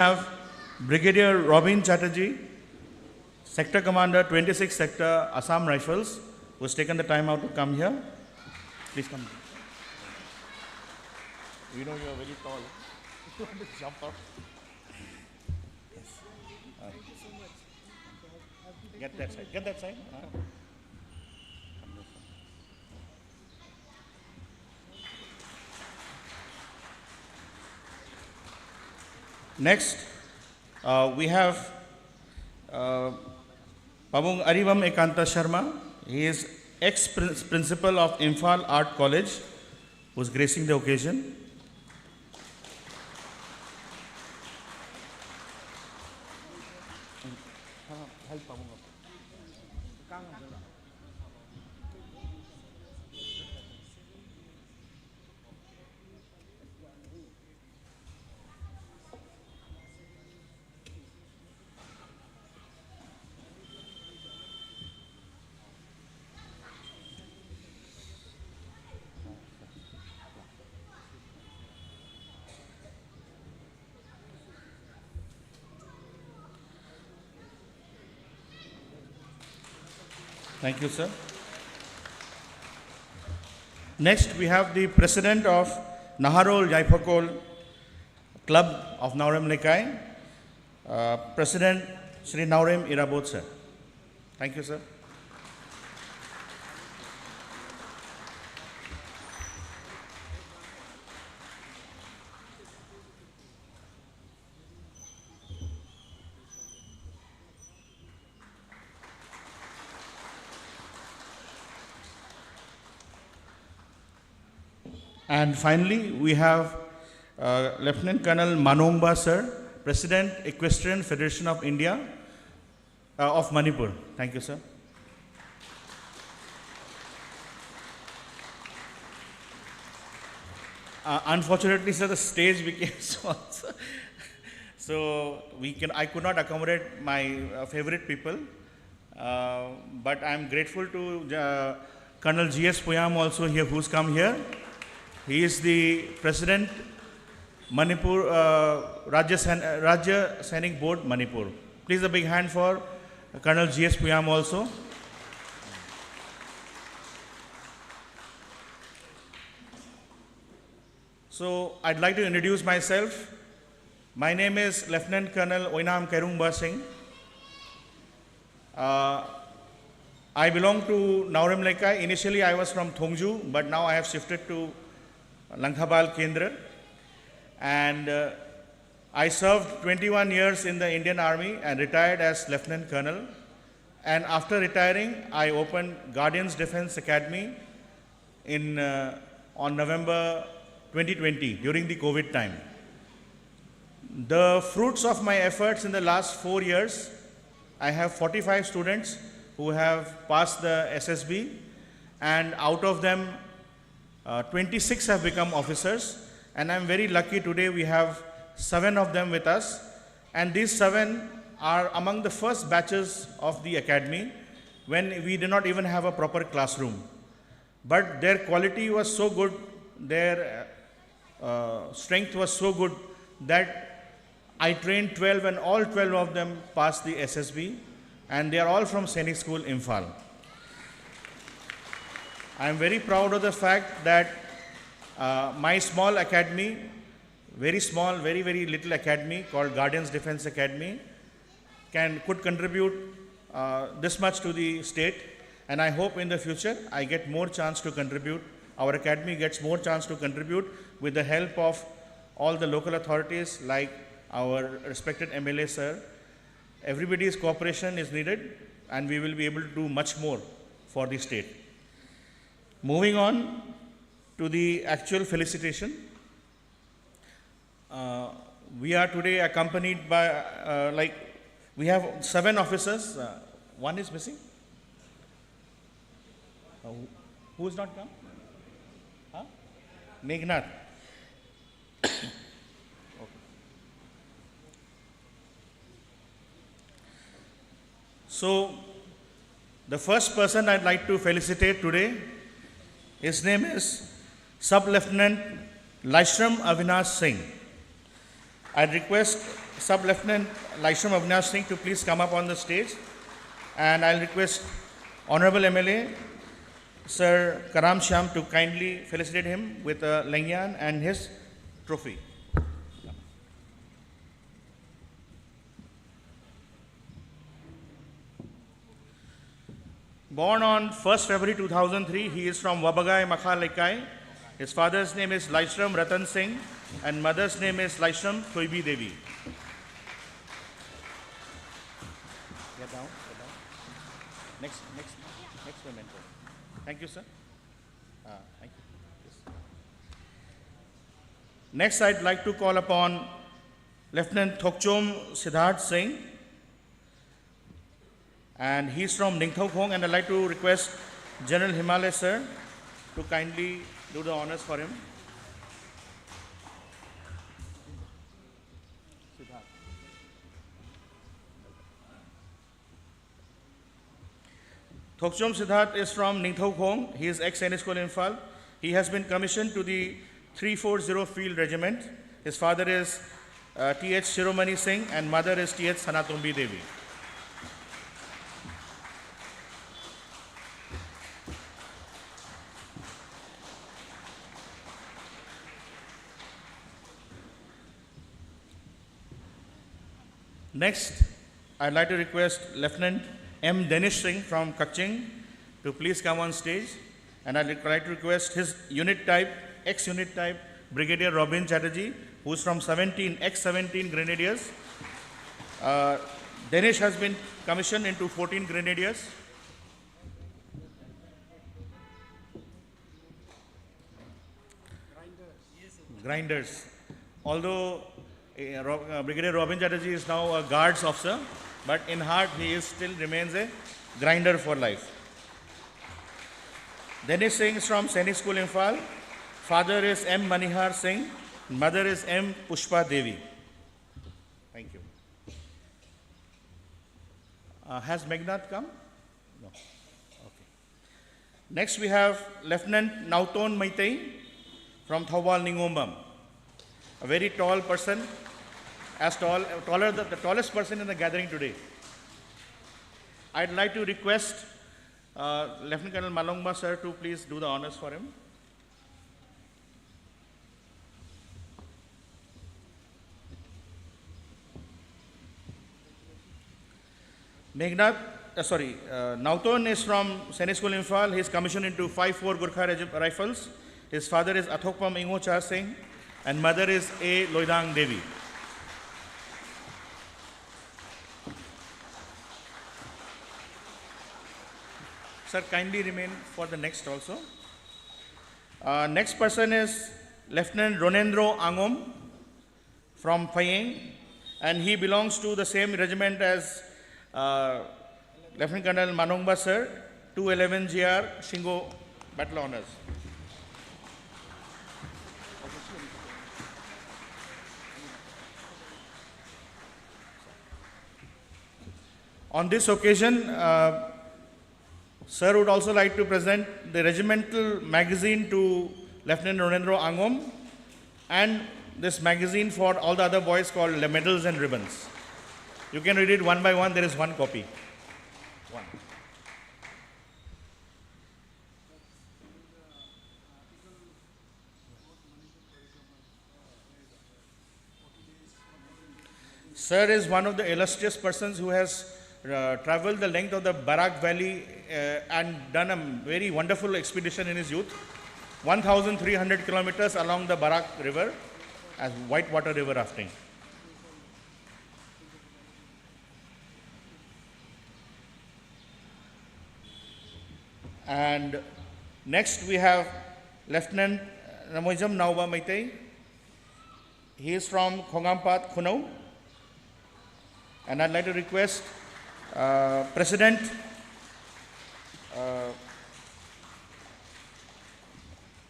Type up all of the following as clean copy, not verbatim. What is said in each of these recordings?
have Brigadier Robin Chatterjee, Sector Commander, 26th Sector, Assam Rifles, who has taken the time out to come here. Please come. You know you are very tall. You want to jump up? Yes. Thank you so much. Get that side. Get that side. Next, we have Pabung Arivam Ekanta Sharma. He is ex-principal of Imphal Art College, who is gracing the occasion. Help Pabung. Thank you, sir. Next, we have the president of Naharol Jaipakol Club of Naorem Leikai, President Shri Naorem Irabot, sir. Thank you, sir. And finally, we have Lieutenant Colonel Manomba, sir, President, Equestrian Federation of India, of Manipur. Thank you, sir. Unfortunately, sir, the stage became small, so I could not accommodate my favorite people, but I am grateful to Colonel G.S. Puyam also here, who's come here. He is the President, Manipur, Rajya Sainik Board, Manipur. Please a big hand for Colonel G.S. Puyam also. So, I'd like to introduce myself. My name is Lieutenant Colonel Oinam Kerungba Singh. I belong to Naorem Leikai. Initially, I was from Thongju, but now I have shifted to Langkhabal Kendra, and I served 21 years in the Indian Army and retired as Lieutenant Colonel. And after retiring, I opened Guardians Defense Academy on November 2020 during the COVID time. The fruits of my efforts in the last 4 years, I have 45 students who have passed the SSB, and out of them 26 have become officers, and I'm very lucky today we have 7 of them with us, and these 7 are among the first batches of the academy when we did not even have a proper classroom. But their quality was so good, their strength was so good that I trained 12 and all 12 of them passed the SSB, and they are all from Sainik School, Imphal. I am very proud of the fact that my small academy, very small, very, very little academy called Guardians Defense Academy could contribute this much to the state, and I hope in the future I get more chance to contribute. Our academy gets more chance to contribute with the help of all the local authorities like our respected MLA sir. Everybody's cooperation is needed, and we will be able to do much more for the state. Moving on to the actual felicitation. We are today accompanied by, we have 7 officers. One is missing. Who is not come? Huh? Meghnat. Okay. So, the first person I'd like to felicitate today, his name is Sub-Lieutenant Laishram Avinash Singh. I request Sub-Lieutenant Laishram Avinash Singh to please come up on the stage. And I'll request Honorable MLA Sir Karam Shyam to kindly felicitate him with a lengyan and his trophy. Born on 1st February 2003, he is from Wabagai, Makha, Leikai. His father's name is Laishram Ratan Singh and mother's name is Laishram Thoibi Devi. Get down. Next memento. Thank you, sir. Thank you. Yes. Next, I'd like to call upon Lieutenant Thokchom Shiddarth Singh. And he's from Ningthau-Khong, and I'd like to request General Himalay, sir, to kindly do the honors for him. Thokchom Shiddarth is from Ningthau-Khong. He is ex-Sainik School in Imphal. He has been commissioned to the 340 Field Regiment. His father is T.H. Shiromani Singh and mother is T.H. Sanatombi Devi. Next, I'd like to request Lieutenant M. Dinesh Singh from Kaching to please come on stage. And I'd like to request his unit type, ex-unit type, Brigadier Robin Chatterjee, who's from ex-17 Grenadiers. Dinesh has been commissioned into 14 Grenadiers. Grinders. Although Brigadier Robin Chatterjee is now a guards officer, but in heart he still remains a grinder for life. Dinesh Singh is from Sainik School Imphal. Father is M. Manihar Singh. Mother is M. Pushpa Devi. Thank you. Has Meghnat come? No. Okay. Next we have Lieutenant Naoton Meitei from Thawal Ningombam. A very tall person, the tallest person in the gathering today. I'd like to request Lieutenant Colonel Malongba sir to please do the honors for him. Naoton is from Sainik School Imphal. He is commissioned into 5-4 Gurkha Rifles. His father is Athokpam Ingo Cha Singh and mother is A. Loidang Devi. Sir, kindly remain for the next also. Next person is Lieutenant Ronedro Angom from Phayeng, and he belongs to the same regiment as Lieutenant Colonel Manongba sir, 211 GR Shingo Battle Honors. On this occasion, sir would also like to present the regimental magazine to Lieutenant Ronedro Angom and this magazine for all the other boys called the Medals and Ribbons. You can read it one by one. There is one copy. One. Sir is one of the illustrious persons who has traveled the length of the Barak Valley and done a very wonderful expedition in his youth. 1,300 kilometers along the Barak River as whitewater river rafting. And next we have Lieutenant Namoijam Naoba Meitei. He is from Khongampat, Khunau. And I'd like to request President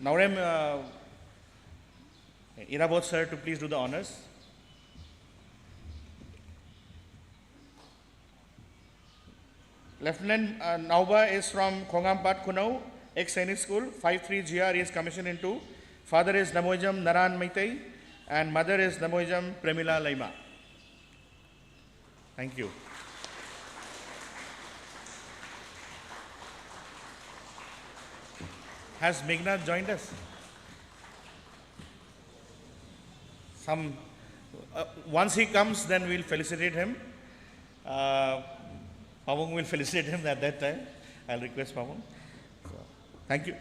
Naorem Irabot sir to please do the honors. Lieutenant Naoba is from Khongampat, Khunau, ex-Sainik School, 5-3 GR. He is commissioned into. Father is Namoijam Naran Meitei and mother is Namoijam Premila Laima. Thank you. Has Meghnat joined us? Once he comes, then we'll felicitate him. Pavung will felicitate him at that time. I'll request Pavung. Thank you.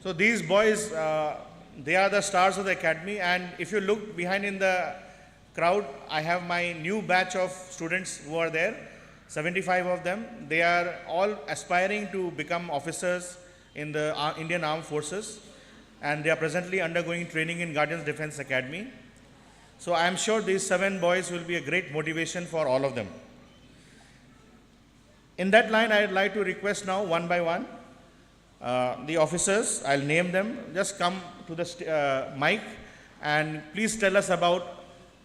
So these boys, they are the stars of the academy, and if you look behind in the crowd, I have my new batch of students who are there, 75 of them. They are all aspiring to become officers in the Indian Armed Forces, and they are presently undergoing training in Guardians Defense Academy. So I am sure these 7 boys will be a great motivation for all of them. In that line, I would like to request now, one by one, the officers, I'll name them, just come to the mic and please tell us about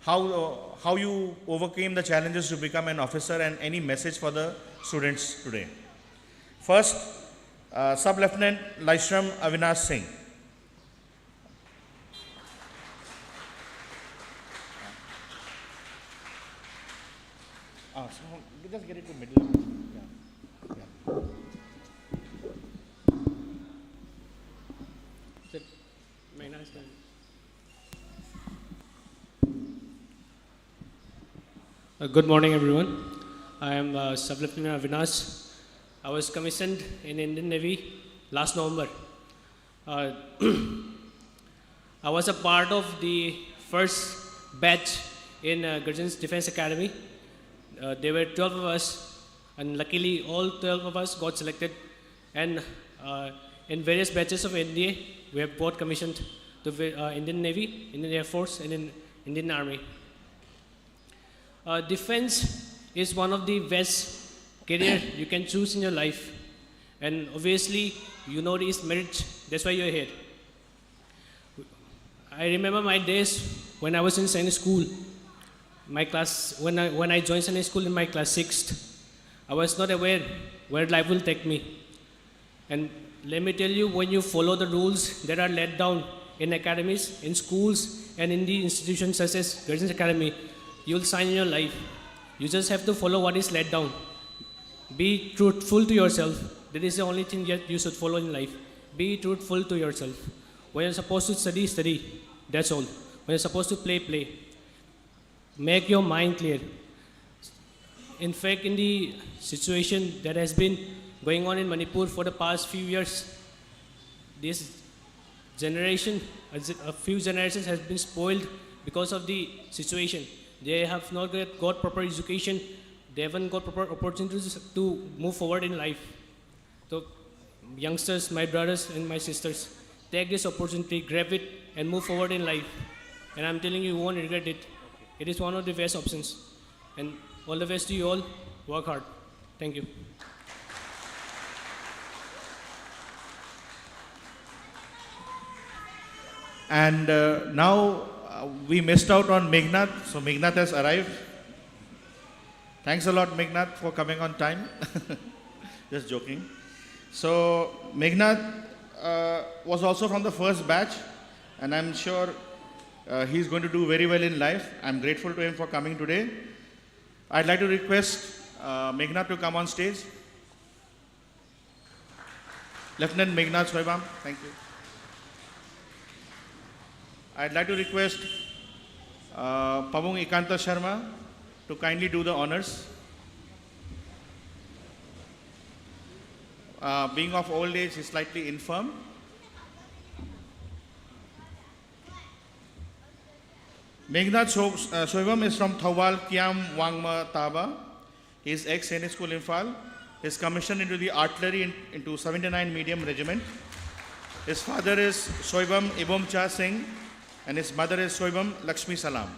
how you overcame the challenges to become an officer and any message for the students today. First, Sub-Lieutenant Laishram Avinash Singh. So just get it to middle. Yeah. Good morning, everyone. I am Sub-Lieutenant Avinash. I was commissioned in Indian Navy last November. I was a part of the first batch in Guardians Defense Academy. There were 12 of us, and luckily all 12 of us got selected. And in various batches of NDA, we have both commissioned to Indian Navy, Indian Air Force, and in Indian Army. Defense is one of the best career you can choose in your life, and obviously you know this merit. That's why you're here. I remember my days when I was in Sainik school. My class, when I joined Sainik school in my class 6th, I was not aware where life will take me. And let me tell you, when you follow the rules that are laid down in academies, in schools, and in the institutions such as Guardians Academy, you'll shine in your life. You just have to follow what is laid down. Be truthful to yourself. That is the only thing that you should follow in life. Be truthful to yourself. When you're supposed to study, study. That's all. When you're supposed to play, play. Make your mind clear. In fact, in the situation that has been going on in Manipur for the past few years, this generation, a few generations has been spoiled because of the situation. They have not got proper education. They haven't got proper opportunities to move forward in life. So, youngsters, my brothers and my sisters, take this opportunity, grab it, and move forward in life. And I'm telling you, you won't regret it. It is one of the best options. And all the best to you all. Work hard. Thank you. And now we missed out on Meghnat, so Meghnat has arrived. Thanks a lot, Meghnat, for coming on time. Just joking. So Meghnat was also from the first batch, and I'm sure he's going to do very well in life. I'm grateful to him for coming today. I'd like to request Meghnat to come on stage. Lieutenant Meghnat Soibam, thank you. I'd like to request Pavung Ikanta Sharma to kindly do the honors. Being of old age, he's slightly infirm. Meghnat Soibam is from Thawal Kiam Wangma Taba. He is ex-Sainik School Infal. He is commissioned into the artillery into 79 Medium Regiment. His father is Soibam Ibomcha Singh and his mother is Soibam Lakshmi Salam.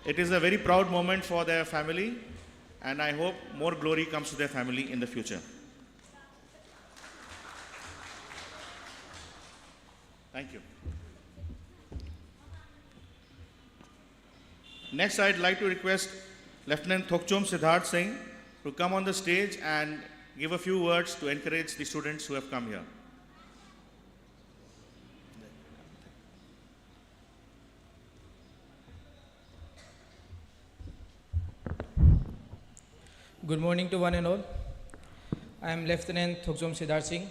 It is a very proud moment for their family, and I hope more glory comes to their family in the future. Thank you. Next, I'd like to request Lieutenant Thokchom Shiddarth Singh to come on the stage and give a few words to encourage the students who have come here. Good morning to one and all. I am Lieutenant Thokchom Shiddarth Singh.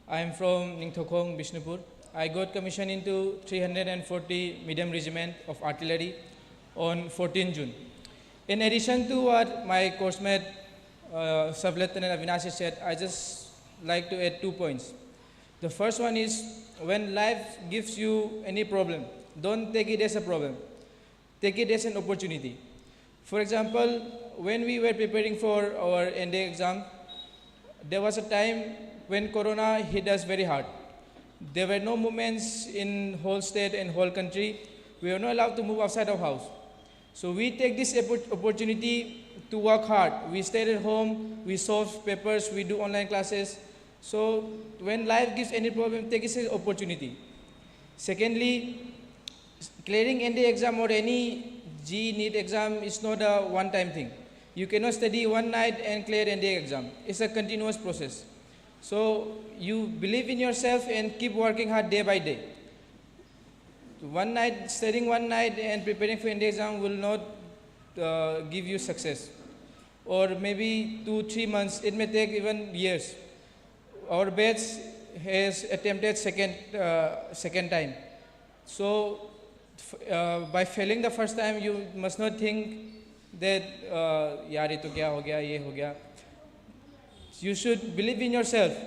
I am from Ningthokong, Bishnupur. I got commissioned into 340 Medium Regiment of Artillery on 14 June. In addition to what my coursemate Sub-Lieutenant Avinash said, I just like to add 2 points. The first one is, when life gives you any problem, don't take it as a problem. Take it as an opportunity. For example, when we were preparing for our ND exam, there was a time when Corona hit us very hard. There were no movements in whole state and whole country. We were not allowed to move outside our house. So we take this opportunity to work hard. We stayed at home, we solve papers, we do online classes. So when life gives any problem, take it as an opportunity. Secondly, clearing ND exam or any NEET exam is not a one-time thing. You cannot study one night and clear ND exam. It's a continuous process. So you believe in yourself and keep working hard day by day. One night, studying one night and preparing for ND exam will not give you success. Or maybe 2-3 months, it may take even years. Our batch has attempted second time. So by failing the first time, you must not think that yaar ye to kya ho gaya, ye ho gaya. You should believe in yourself.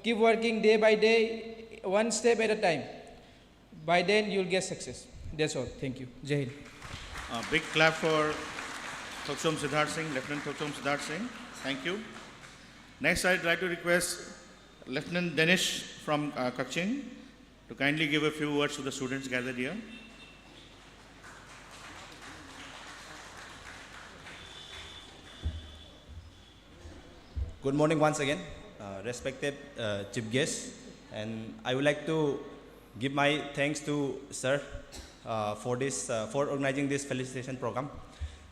Keep working day by day, one step at a time. By then you'll get success. That's all. Thank you. Jai Hind. Big clap for Thokchom Shiddarth Singh, Lieutenant Thokchom Shiddarth Singh. Thank you. Next, I'd like to request Lieutenant Dinesh from Kaching to kindly give a few words to the students gathered here. Good morning once again, respected chief guests, and I would like to give my thanks to sir for organizing this felicitation program.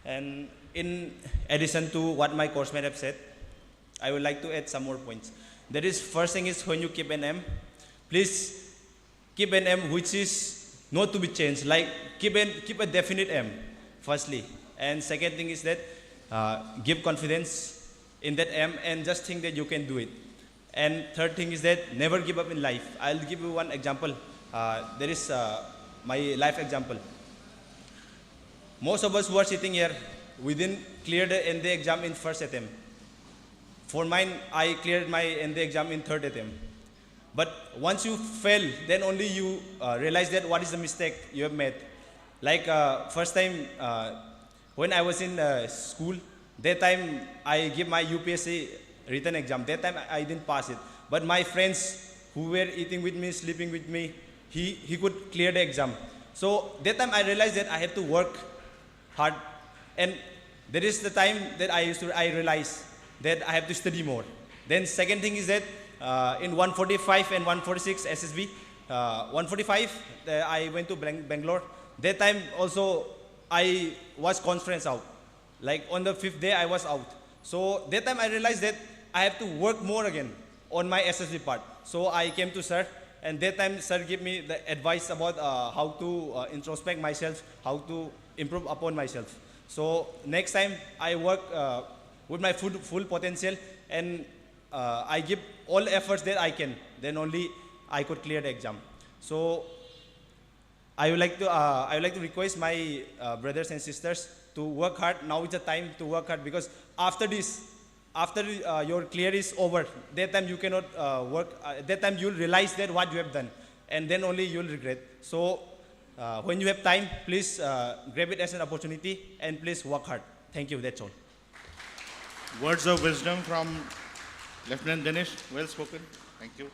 And in addition to what my coursemate have said, I would like to add some more points. That is, first thing is, when you keep an aim, please keep an aim which is not to be changed. Like keep a definite aim, firstly, and second thing is that give confidence in that aim and just think that you can do it. And third thing is that never give up in life. I'll give you one example. There is my life example. Most of us who are sitting here, we didn't clear the ND exam in first attempt. For mine, I cleared my ND exam in third attempt. But once you fail, then only you realize that what is the mistake you have made. Like first time when I was in school, that time I give my UPSC written exam. That time I didn't pass it. But my friends who were eating with me, sleeping with me, he could clear the exam. So that time I realized that I have to work hard. And there is the time that I realized that I have to study more. Then second thing is that in 145 and 146 SSB, 145 I went to Bangalore. That time also I was conference out. Like on the 5th day I was out. So that time I realized that I have to work more again on my SSB part. So I came to sir, and that time sir gave me the advice about how to introspect myself, how to improve upon myself. So next time I work with my full potential, and I give all efforts that I can. Then only I could clear the exam. So I would like to request my brothers and sisters to work hard. Now is the time to work hard, because after this, after your clear is over, that time you cannot work. That time you'll realize that what you have done, and then only you'll regret. So when you have time, please grab it as an opportunity and please work hard. Thank you. That's all. Words of wisdom from Lieutenant Dinesh. Well spoken. Thank you.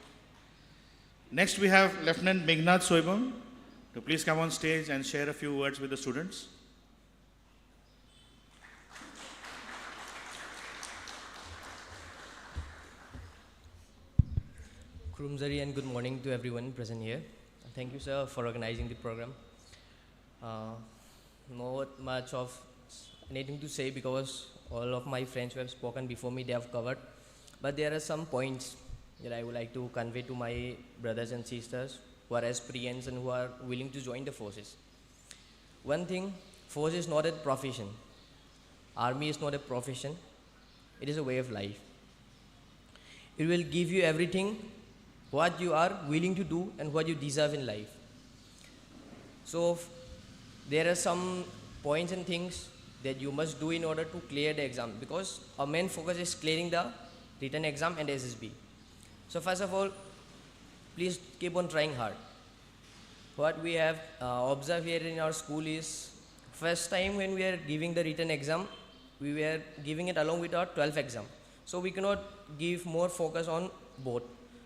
Next, we have Lieutenant Meghnat Soibam to please come on stage and share a few words with the students. Kurumzari, and good morning to everyone present here. Thank you, sir, for organizing the program. Not much of anything to say because all of my friends who have spoken before me, they have covered. But there are some points that I would like to convey to my brothers and sisters who are aspirants and who are willing to join the forces. One thing, force is not a profession. Army is not a profession. It is a way of life. It will give you everything what you are willing to do and what you deserve in life. So there are some points and things that you must do in order to clear the exam, because our main focus is clearing the written exam and SSB. So first of all, please keep on trying hard. What we have observed here in our school is, first time when we are giving the written exam, we were giving it along with our 12th exam. So we cannot give more focus on both.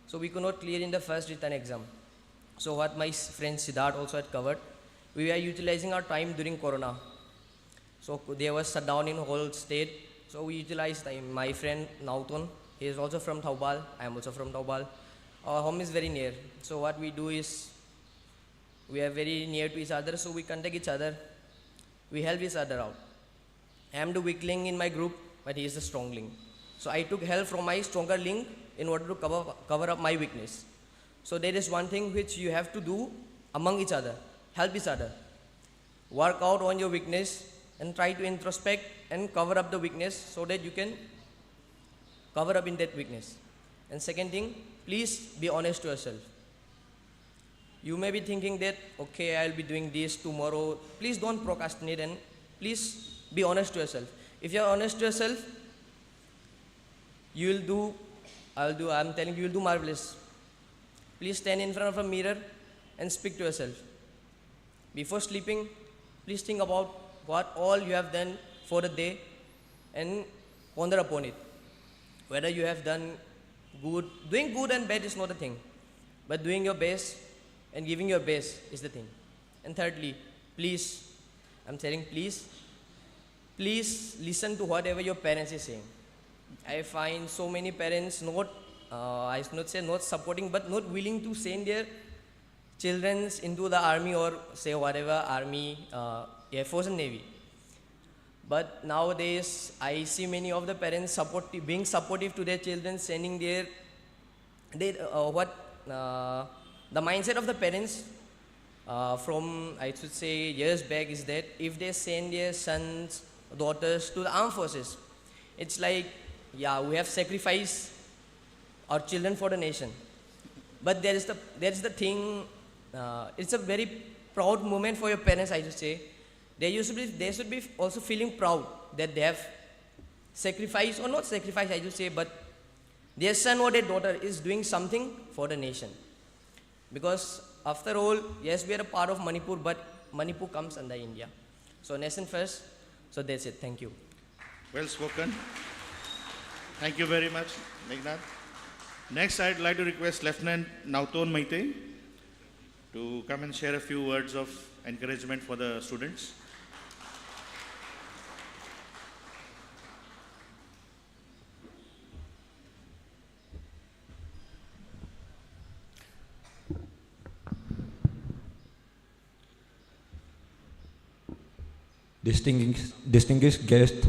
So we could not clear in the first written exam. So what my friend Shiddarth also had covered, we were utilizing our time during Corona. So there was shutdown in whole state. So we utilized time. My friend Naoton, he is also from Taubal. I am also from Taubal. Our home is very near. So what we do is, we are very near to each other. So we contact each other. We help each other out. I am the weak link in my group, but he is the strong link. So I took help from my stronger link in order to cover up my weakness. So there is one thing which you have to do among each other. Help each other. Work out on your weakness and try to introspect and cover up the weakness so that you can cover up in that weakness. And second thing, please be honest to yourself. You may be thinking that, okay, I'll be doing this tomorrow. Please don't procrastinate and please be honest to yourself. If you're honest to yourself, you will do, I'm telling you, you'll do marvelous. Please stand in front of a mirror and speak to yourself. Before sleeping, please think about what all you have done for the day and ponder upon it. Whether you have done good, doing good and bad is not a thing, but doing your best and giving your best is the thing. And thirdly, please, I'm saying please listen to whatever your parents is saying. I find so many parents not, I should not say not supporting, but not willing to send their children into the army or say whatever, army, Air Force and Navy. But nowadays, I see many of the parents being supportive to their children, sending the mindset of the parents from, I should say, years back is that if they send their sons, daughters to the armed forces, it's like, yeah, we have sacrificed our children for the nation. But there is the thing, it's a very proud moment for your parents, I should say. They should be also feeling proud that they have sacrificed, or not sacrificed, I should say, but their son or their daughter is doing something for the nation. Because after all, yes, we are a part of Manipur, but Manipur comes under India. So nation first. So that's it. Thank you. Well spoken. Thank you very much, Meghnat. Next, I'd like to request Lieutenant Naoton Meitei to come and share a few words of encouragement for the students. Distinguished guests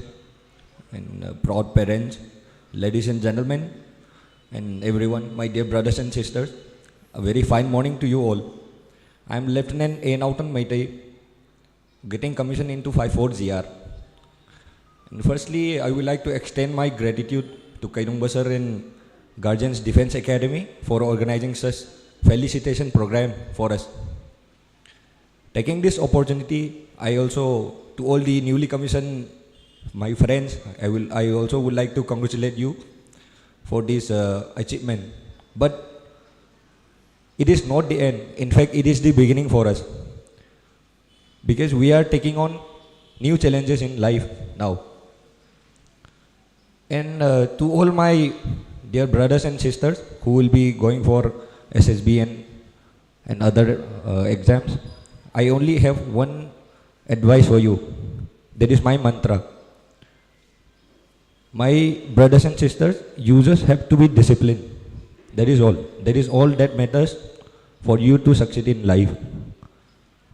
and proud parents, ladies and gentlemen, and everyone, my dear brothers and sisters, a very fine morning to you all. I am Lieutenant A. Naoton Meitei, getting commissioned into 54 GR. And firstly, I would like to extend my gratitude to Kairung Sir and Guardians Defense Academy for organizing such Felicitation program for us. Taking this opportunity, I also, to all the newly commissioned, my friends, I also would like to congratulate you for this achievement. But it is not the end. In fact, it is the beginning for us. Because we are taking on new challenges in life now. And to all my dear brothers and sisters who will be going for SSB and other exams, I only have one advice for you. That is my mantra. My brothers and sisters, you just have to be disciplined. That is all. That is all that matters for you to succeed in life.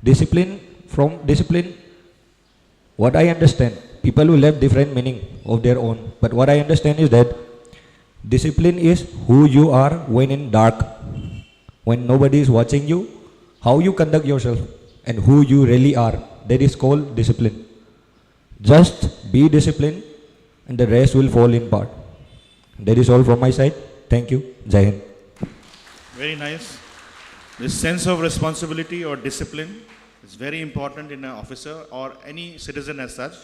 Discipline, from discipline, what I understand, people will have different meaning of their own. But what I understand is that discipline is who you are when in dark, when nobody is watching you, how you conduct yourself and who you really are. That is called discipline. Just be disciplined and the rest will fall in part. That is all from my side. Thank you. Jai Hind. Very nice. This sense of responsibility or discipline is very important in an officer or any citizen as such.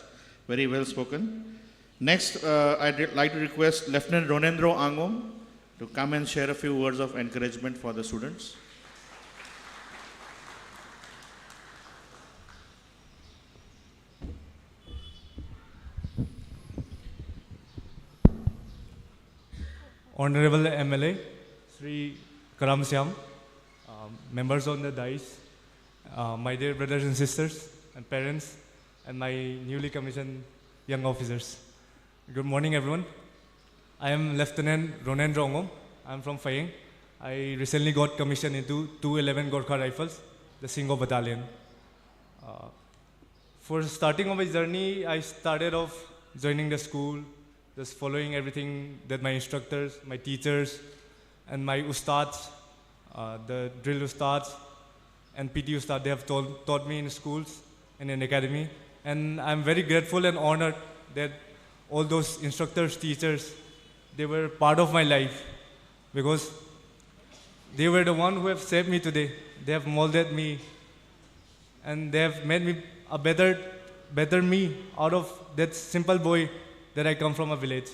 Very well spoken. Next, I'd like to request Lieutenant Ronedro Angom to come and share a few words of encouragement for the students. Honorable MLA, Sri Karam Syam, members on the dais, my dear brothers and sisters and parents, and my newly commissioned young officers. Good morning, everyone. I am Lieutenant Ronedro Angom. I am from Phayeng. I recently got commissioned into 211 Gorkha Rifles, the Singo Battalion. For starting of my journey, I started off joining the school, just following everything that my instructors, my teachers, and my ustads, the drill ustads and PT ustad, they have taught me in schools and in academy. And I'm very grateful and honored that all those instructors, teachers, they were part of my life because they were the one who have shaped me today. They have molded me and they have made me a better me out of that simple boy that I come from a village.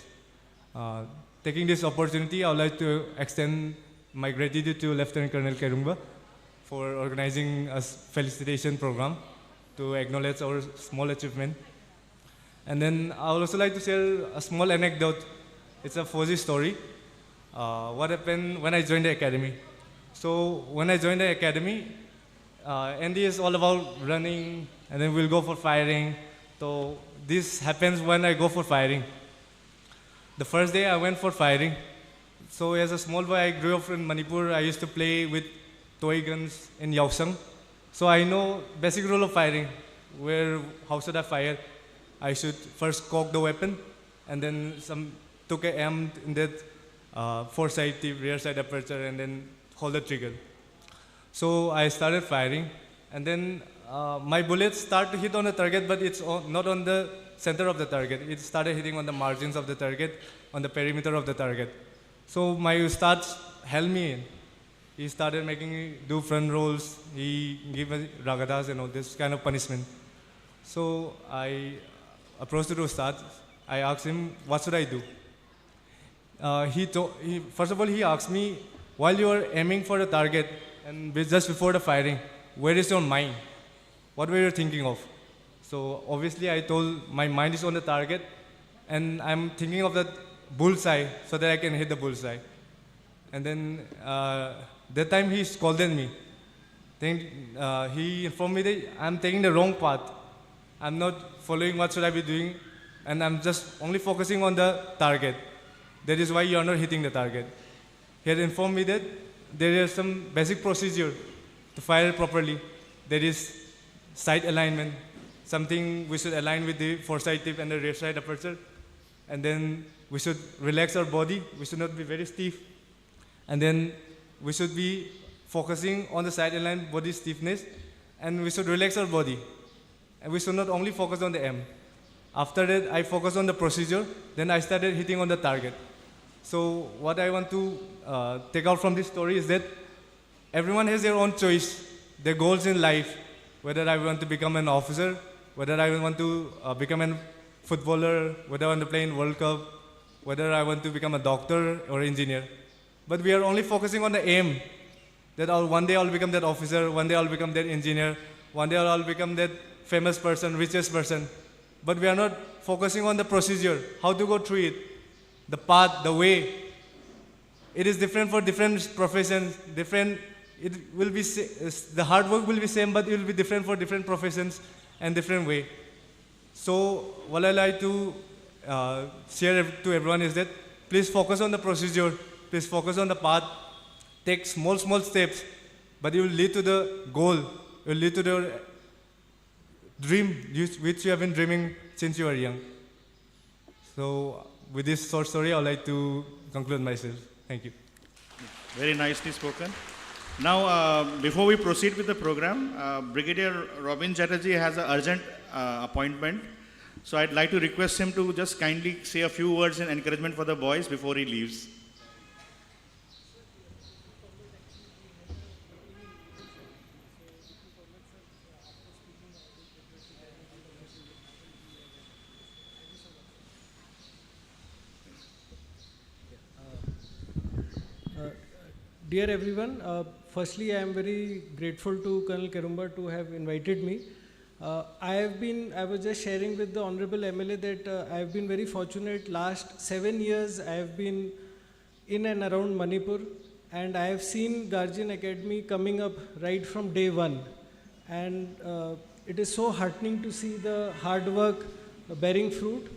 Taking this opportunity, I would like to extend my gratitude to Lieutenant Colonel Kerungba for organizing a felicitation program to acknowledge our small achievement. And then I would also like to share a small anecdote. It's a Fauzi story. What happened when I joined the academy. So when I joined the academy, ND is all about running, and then we'll go for firing. So this happens when I go for firing. The first day I went for firing. So as a small boy, I grew up in Manipur. I used to play with toy guns in Yaosang. So I know basic rule of firing, how should I fire? I should first cock the weapon, and then took a aim in that foresight tip, rear side aperture, and then hold the trigger. So I started firing, and then my bullets start to hit on the target, but it's not on the center of the target. It started hitting on the margins of the target, on the perimeter of the target. So my ustad held me in. He started making me do front rolls. He gave me ragadas and all this kind of punishment. So I approached the ustad. I asked him, what should I do? First of all, he asked me, while you are aiming for the target and just before the firing, where is your mind? What were you thinking of? So obviously I told my mind is on the target and I'm thinking of that bullseye so that I can hit the bullseye. And then that time he scolded me. He informed me that I'm taking the wrong path. I'm not following what should I be doing and I'm just only focusing on the target. That is why you are not hitting the target. He had informed me that there is some basic procedure to fire properly. There is sight alignment, something we should align with the foresight tip and the rear side aperture. And then we should relax our body. We should not be very stiff. And then we should be focusing on the side align body stiffness. And we should relax our body. And we should not only focus on the aim. After that, I focused on the procedure. Then I started hitting on the target. So what I want to take out from this story is that everyone has their own choice, their goals in life, whether I want to become an officer, whether I want to become a footballer, whether I want to play in World Cup, whether I want to become a doctor or engineer. But we are only focusing on the aim, that one day I'll become that officer, one day I'll become that engineer, one day I'll become that famous person, richest person. But we are not focusing on the procedure, how to go through it, the path, the way. It is different for different professions, it will be, the hard work will be same, but it will be different for different professions and different way. So what I like to share to everyone is that please focus on the procedure, please focus on the path, take small steps, but it will lead to the goal, it will lead to the dream which you have been dreaming since you are young. So with this short story, I would like to conclude myself. Thank you. Very nicely spoken. Now, before we proceed with the program, Brigadier Robin Chatterjee has an urgent appointment. So I'd like to request him to just kindly say a few words in encouragement for the boys before he leaves. Dear everyone, firstly I am very grateful to Colonel Kerumba to have invited me. I was just sharing with the Honorable MLA that I have been very fortunate. Last 7 years I have been in and around Manipur, and I have seen Guardian Academy coming up right from day one. And it is so heartening to see the hard work bearing fruit.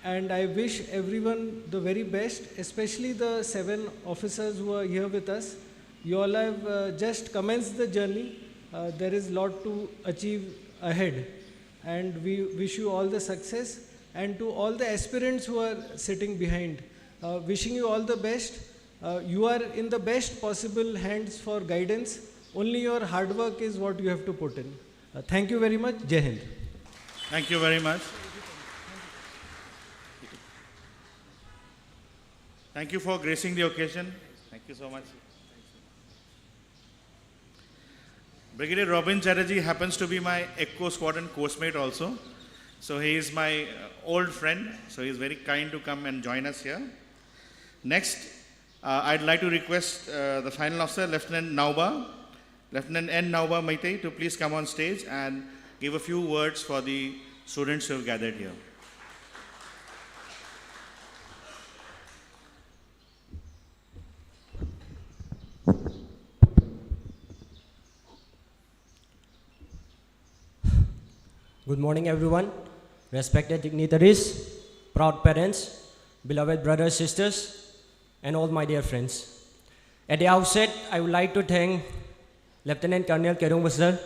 And I wish everyone the very best, especially the 7 officers who are here with us. You all have just commenced the journey. There is a lot to achieve ahead. And we wish you all the success. And to all the aspirants who are sitting behind, wishing you all the best. You are in the best possible hands for guidance. Only your hard work is what you have to put in. Thank you very much. Jai Hind. Thank you very much. Thank you for gracing the occasion. Thank you so much. Brigadier Robin Chatterjee happens to be my ECCO squadron course mate also. So he is my old friend. So he is very kind to come and join us here. Next, I'd like to request the final officer, Lieutenant Naoba, Lieutenant Naoba Meitei, to please come on stage and give a few words for the students who have gathered here. Good morning, everyone. Respected dignitaries, proud parents, beloved brothers, sisters, and all my dear friends. At the outset, I would like to thank Lieutenant Colonel Kerumba sir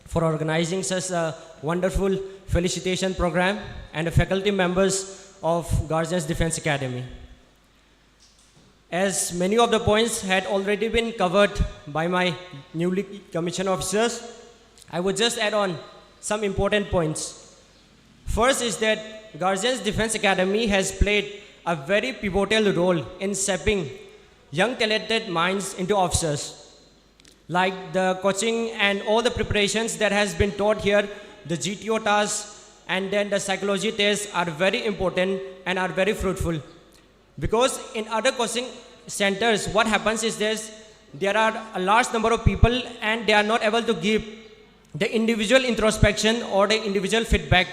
for organizing such a wonderful felicitation program and the faculty members of Guardians Defense Academy. As many of the points had already been covered by my newly commissioned officers, I would just add on some important points. First is that Guardians Defense Academy has played a very pivotal role in shaping young talented minds into officers. Like the coaching and all the preparations that has been taught here, the GTO tasks and then the psychology tests are very important and are very fruitful. Because in other coaching centers, what happens is this: there are a large number of people and they are not able to give the individual introspection or the individual feedback.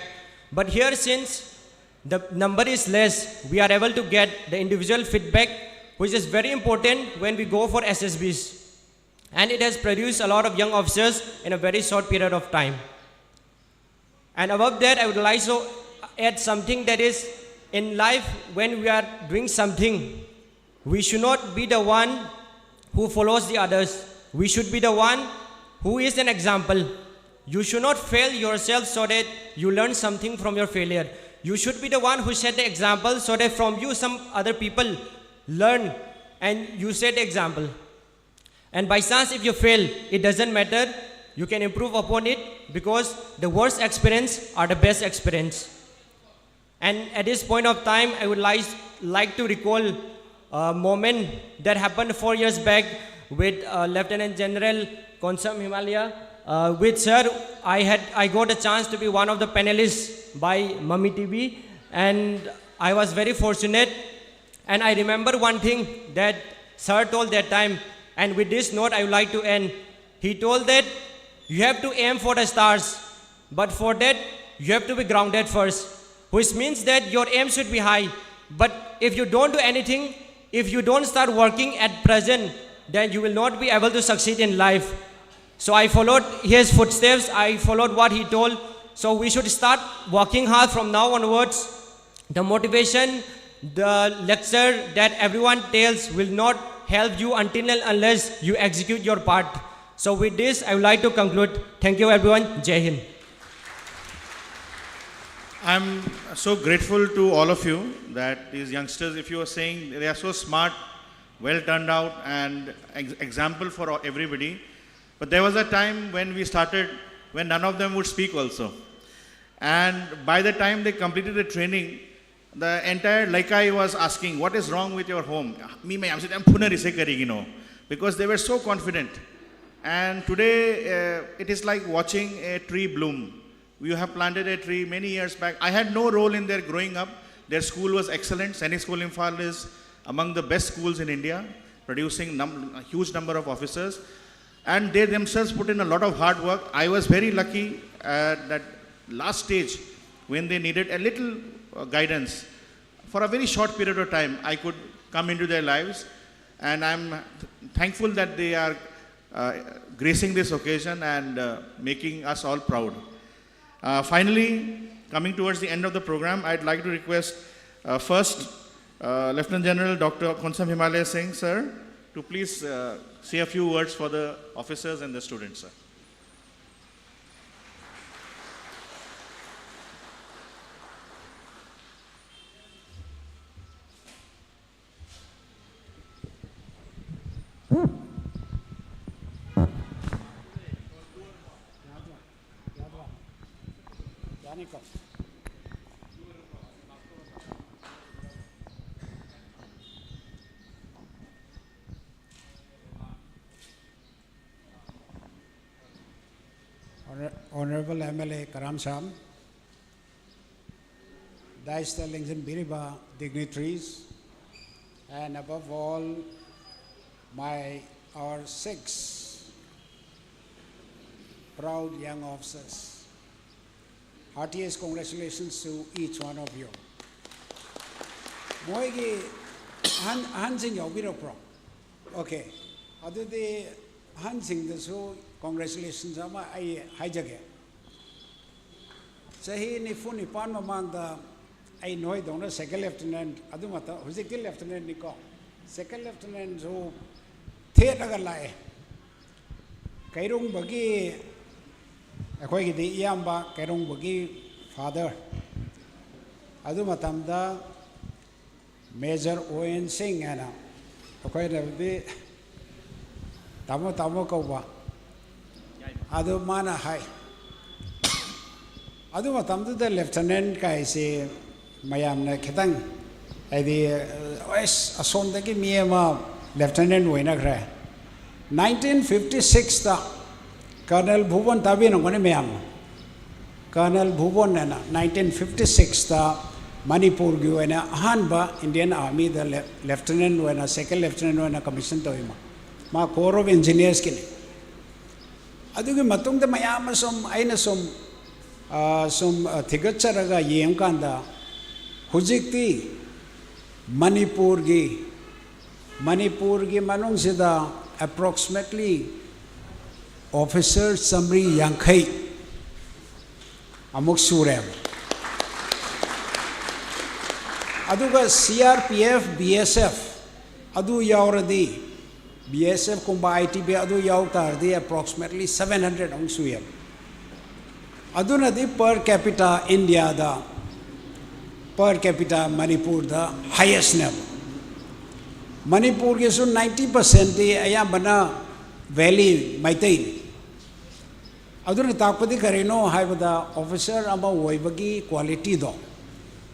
But here, since the number is less, we are able to get the individual feedback, which is very important when we go for SSBs. And it has produced a lot of young officers in a very short period of time. And above that, I would like to add something, that is, in life, when we are doing something, we should not be the one who follows the others. We should be the one who is an example. You should not fail yourself so that you learn something from your failure. You should be the one who set the example so that from you some other people learn and you set the example. And by chance if you fail, it doesn't matter. You can improve upon it, because the worst experience are the best experience. And at this point of time, I would like to recall a moment that happened 4 years back with Lieutenant General Konsam Himalaya. With sir, I got a chance to be one of the panelists by Mummy TV, and I was very fortunate. And I remember one thing that sir told that time, and with this note I would like to end. He told that you have to aim for the stars, but for that you have to be grounded first, which means that your aim should be high. But if you don't do anything, if you don't start working at present, then you will not be able to succeed in life. So I followed his footsteps, I followed what he told. So we should start working hard from now onwards. The motivation, the lecture that everyone tells will not help you until and unless you execute your part. So with this, I would like to conclude. Thank you everyone. Jai Hind. I'm so grateful to all of you that these youngsters, if you are saying they are so smart, well turned out and example for everybody. But there was a time when we started when none of them would speak also. And by the time they completed the training, the entire Leikai was asking, what is wrong with your home? Because they were so confident. And today, it is like watching a tree bloom. You have planted a tree many years back. I had no role in their growing up. Their school was excellent. Sainik School Imphal is among the best schools in India, producing a huge number of officers. And they themselves put in a lot of hard work. I was very lucky at that last stage when they needed a little guidance. For a very short period of time, I could come into their lives. And I'm thankful that they are gracing this occasion and making us all proud. Finally, coming towards the end of the program, I'd like to request first Lieutenant General Dr. Khonsam Himalaya Singh, sir, to please say a few words for the officers and the students, sir. Honorable MLA Karam Sam, Dice Sterlings and Biriba dignitaries, and above all, our 6 proud young officers. Heartiest congratulations to each one of you. Moigi Hansing Yobiro Pro. Okay. Other the Hansing the so congratulations ama I hijage. Sahi ni fu ni pan mamang da I know it on a second lieutenant Adumata, who's a lieutenant Nico. Second lieutenant so theatre lai. Kairung Bagi Akwai the Yamba, Kairung Bagi father. Adumatamda Major Owen Singh and Akwai the Tamo Kova. Adu mana hai. Adu matam the lieutenant kai say mayam na kitang. Adi ois ason deki miyama lieutenant wina kray. 1956 ta Colonel Bhuvan tabi no kone mayam. Colonel Bhuvan na 1956 ta Manipur gyu wina Hanba Indian Army the lieutenant wina second lieutenant wina commission to ima. Ma Corps of Engineers kini. Adugi matung the mayama som aina som thigacharaga yem kanda hujikti Manipur gi manung sida approximately officer summary yankai amuk surem aduga CRPF BSF adu yauradi BSF kumba ITB adu yautar di approximately 700 ang suyam. Aduna di per capita India da per capita Manipur the highest level. Manipur ke so 90% di ayambana valley Meitei. Aduna takpati karino haibada officer amba woibagi quality do.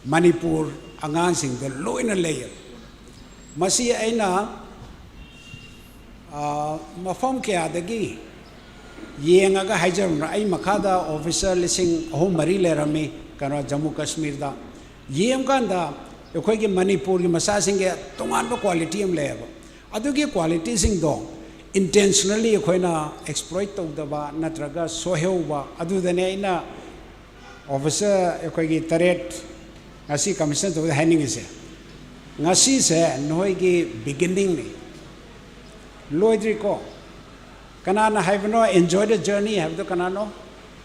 Manipur angang sing the low in a layer. Masi aina mafam kaya dagi yengaga haijarum ai makada officer lising ahum mari lerami kana Jammu Kashmir da yem kanda ekhoi gi Manipur gi masa sing ge tongan ba quality am leba adu gi quality sing do intentionally ekhoi na exploit to da ba natraga soheu ba adu dane ina officer ekhoi gi taret ngasi commission to handing is ngasi se noi gi beginning ni Loidriko. Kanana have no enjoy the journey, have the Kanano?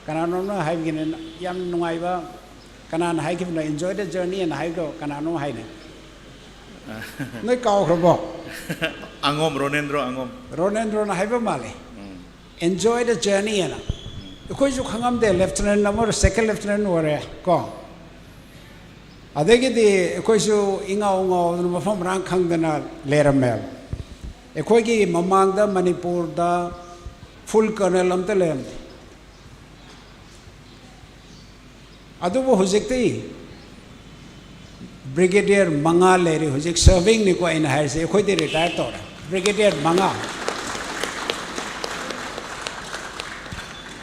Kanano no have given Yam Nuaiva. Kanana have given enjoy the journey and I go Kanano Haine. No cow Angom, Ronedro Angom. Ronedro have a male. Enjoy the journey and because you come there, lieutenant number, second lieutenant or a call. I think the Kosu Inga from Rankangana later mel. Ekwegi mamang da Manipur da full colonel am telem Adubo hujikti Brigadier Manga Leri hujik serving ni ko in hire se khoi di retire tora Brigadier Manga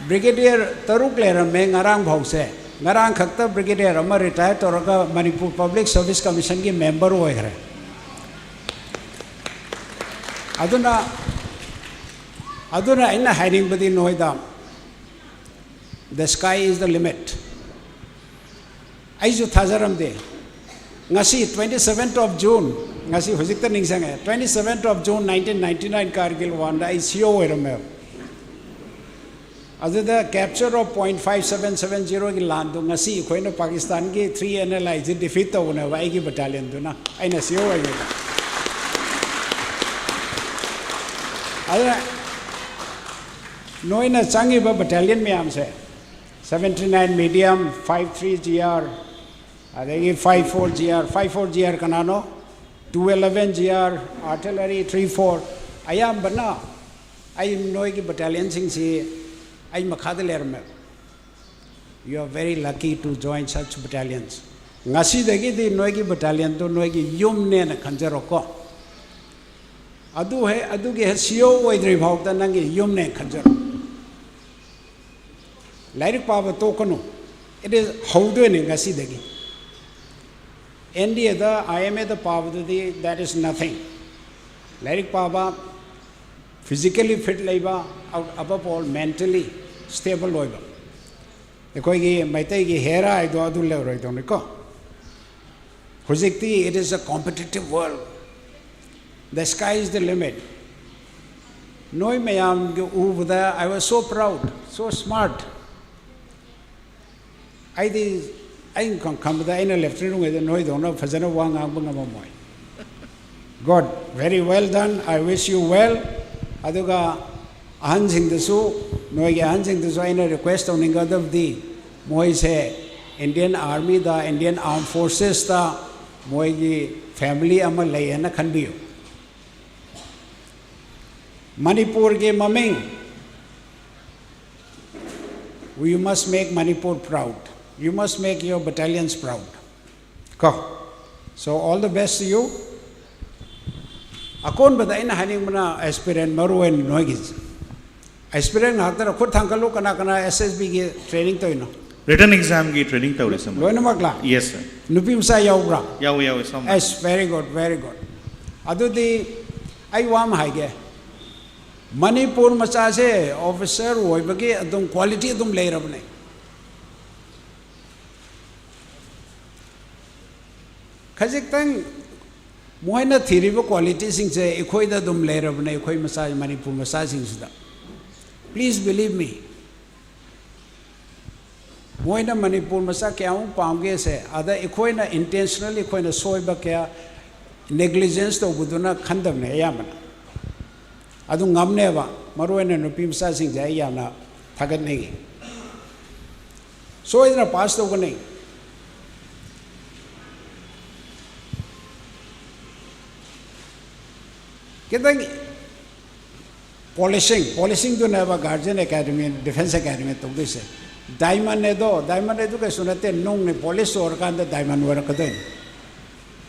Brigadier Taruk Lera me ngarang bhau se ngarang khakta Brigadier ama retire tora ka Manipur Public Service Commission ki member hoye gare aduna ina hiring badi noida the sky is the limit Aiju Thazaram de Ngasi 27th of June Ngasi hujikta ningsang 27th of June 1999 Kargil wanda ICO eram the capture of .5770 ki landu ngasi khoina Pakistan ki 3 analyze defeat to na wai ki battalion duna aina CO ai ada noina changi ba battalion me am se 79 medium 53 GR adegi 54 GR 54 GR kanano 211 GR artillery 34 ayam bana ai noi ki battalion sing si ai makhade lerme you are very lucky to join such battalions ngasi degi di noi ki battalion to noi ki yum ne na khanjaro ko adu ki CO oidri bhawta nangi yum ne khanjaro lairik paba to kono it is haudo ne ngasi degi NDA the IMA the paba that is nothing lairik paba physically fit laiba above all mentally stable loiba ekoi gi Meitei gi hera ai do adu le roi do ko hujikti it is a competitive world the sky is the limit noi mayam gi ubda I was so proud so smart I come the in a lieutenant with the noi do no fazana wanga bunga God very well done I wish you well aduga ahansing dasu noi ge ahansing dasu I request on of the moise Indian Army the Indian Armed Forces the moi gi family ama lay na khanbiyo Manipur ge maming you must make Manipur proud you must make your battalions proud so all the best to you akon bada ina haning mana aspirant maruen noigis aspirant hakta khud thangalo kana SSB ge training to ino written exam gi training to resam loina makla yes sir nupim sa yaubra yaw some yes very good adu di ai wam haige Manipur macha se officer hoibage adum quality adum leirabne khajik moina thiriba quality sing se ekhoi da dum leirabne ekhoi massage Manipur massage sing sida please believe me moina Manipur massage kya paamge se ada ekhoi na intentionally ekhoi na soiba kya negligence to buduna khandamne yamana adu ngamne ba maruena nupi massage sing jai yamna thagat nei so idna pass to gane Kitang polishing to never Guardian Academy and Defense Academy to this. Diamond edo ke sunate nung ne police or kan the diamond work then.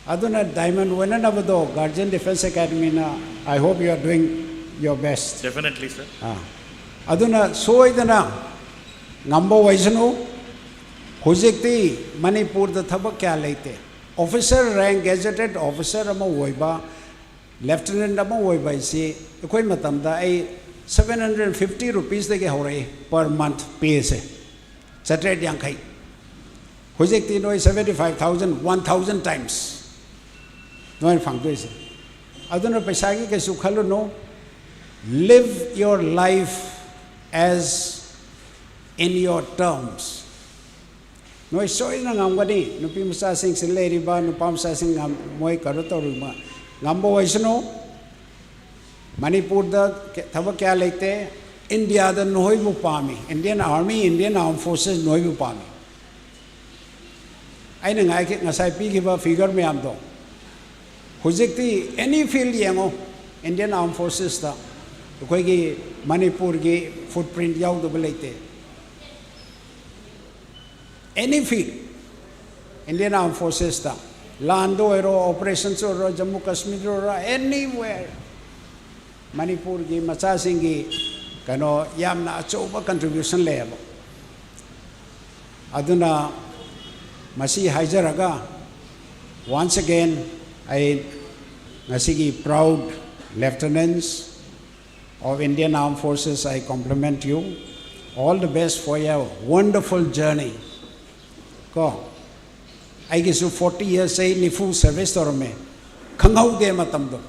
Aduna diamond when another do Guardian Defense Academy na I hope you are doing your best. Definitely sir. Aduna so idana number wise no hujikti Manipur the thabak kya leite officer rank gazetted officer ama woiba Lieutenant Namoba by say, the Queen Matamda, 750 rupees they get per month pay. Saturday Yankai. Hujekti 75,000, 1,000 times. No one found this. Aduna Pesagi Kesukhalu no. Live your life as in your terms. No, so in a Nangwadi, no Pimsa sing Sileriba, no Pamsa sing Moi Karutoruma. Number wise no Manipur the thaba kya lete India the noi pami Indian Army Indian Armed Forces noi pami aina ngai ke ngasai pi gi ba figure me am do hujikti any field yango Indian Armed Forces ta koi gi Manipur gi footprint yaw do lete any field, Indian Armed Forces, land or operations or Jammu Kashmir or anywhere, Manipur ki machasingi kano yamna achoba contribution level. Aduna masi haijaraga once again I nasigi proud lieutenants of Indian Armed Forces, I compliment you. All the best for your wonderful journey. Ko I guess 40 years say nifu service or me khangau de matam do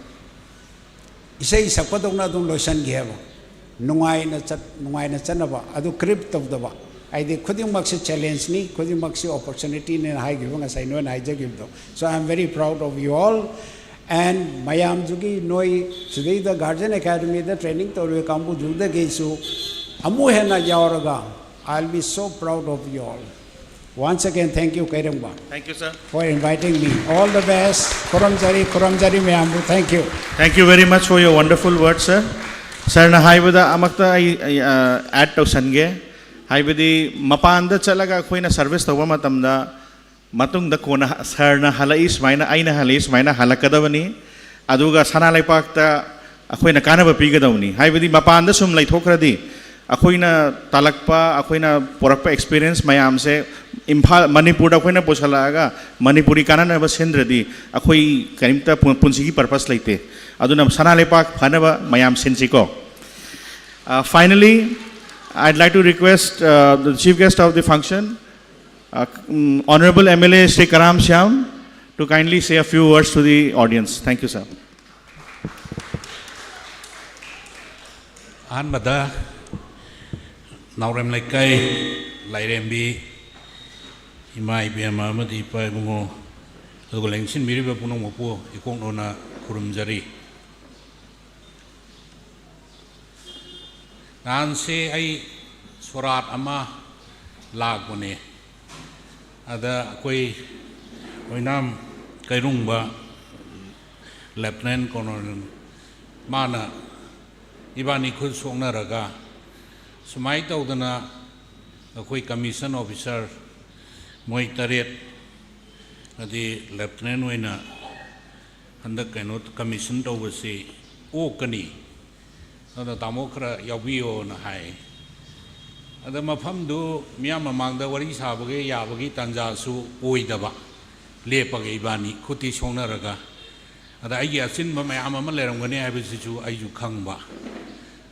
isai sakpadong na dong loisan gi haba nungai na chanaba adu crypt of the ba I de khuding maksi challenge ni khuding maksi opportunity ne hai gi nga sai no na ja gi do. So I am very proud of you all. And mayam jugi noi today the Guardian Academy the training to we kambu juda geisu amu hena yauraga. I'll be so proud of you all. Once again, thank you, Kairamba. Thank you, sir. For inviting me. All the best. Kuramjari mayambu. Thank you. Thank you very much for your wonderful words, sir. Sir, na haibada amakta add to sange. Haibadi mapanda chalaga koi na service to matamda matung da kona sir na halais maina aina halais maina halakadawani aduga sanalai pakta akoy na kanaba pigadawni. Haibadi mapanda sum lai thokradi akoy na talakpa akoy na porakpa experience mayam se Imphal Manipur akoy na posalaga Manipuri kana na basendradi akoy karimta punsigi purpose laite aduna sanalai pak phanaba mayam sensiko. Finally, I'd like to request the chief guest of the function, Honorable MLA Sri Karam Shyam, to kindly say a few words to the audience. Thank you, sir. Anmada Naorem Leikai Lairembi Imai Biama Madi Pai Bungo Lengsin Miriba Punomopo Ikonona Kurumjari Nanse ai surat ama lagone ada koi oinam kairungba lieutenant colonel mana ibani khud songna raga sumai taudana koi commission officer moi taret adi lieutenant oina handak kainot commission tawasi o kani ada tamokra yabiyo na hai ada mafam du miyam mamangda wari sabage yabagi tanja su oidaba lepage ibani khuti songna raga ada ai asin ma mayam ama lerangani haibisi chu ai ju khangba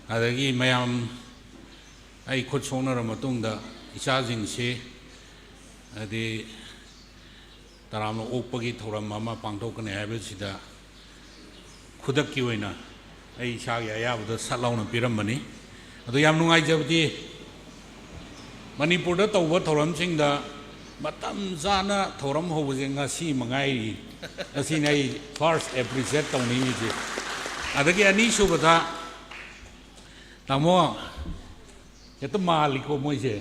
adagi mayam ai khut songna ra matungda isa jingse adi taram opagi thoram mama pangthokane haibisida khudakki oina ai shagi ayabda salauna piramani adu yam nungai jabdi Manipur da tawba thoram singda matam jana thoram hobje ngasi mangai asi nai first appreciate tawni ni je adagi ani subada tamo yata maliko moise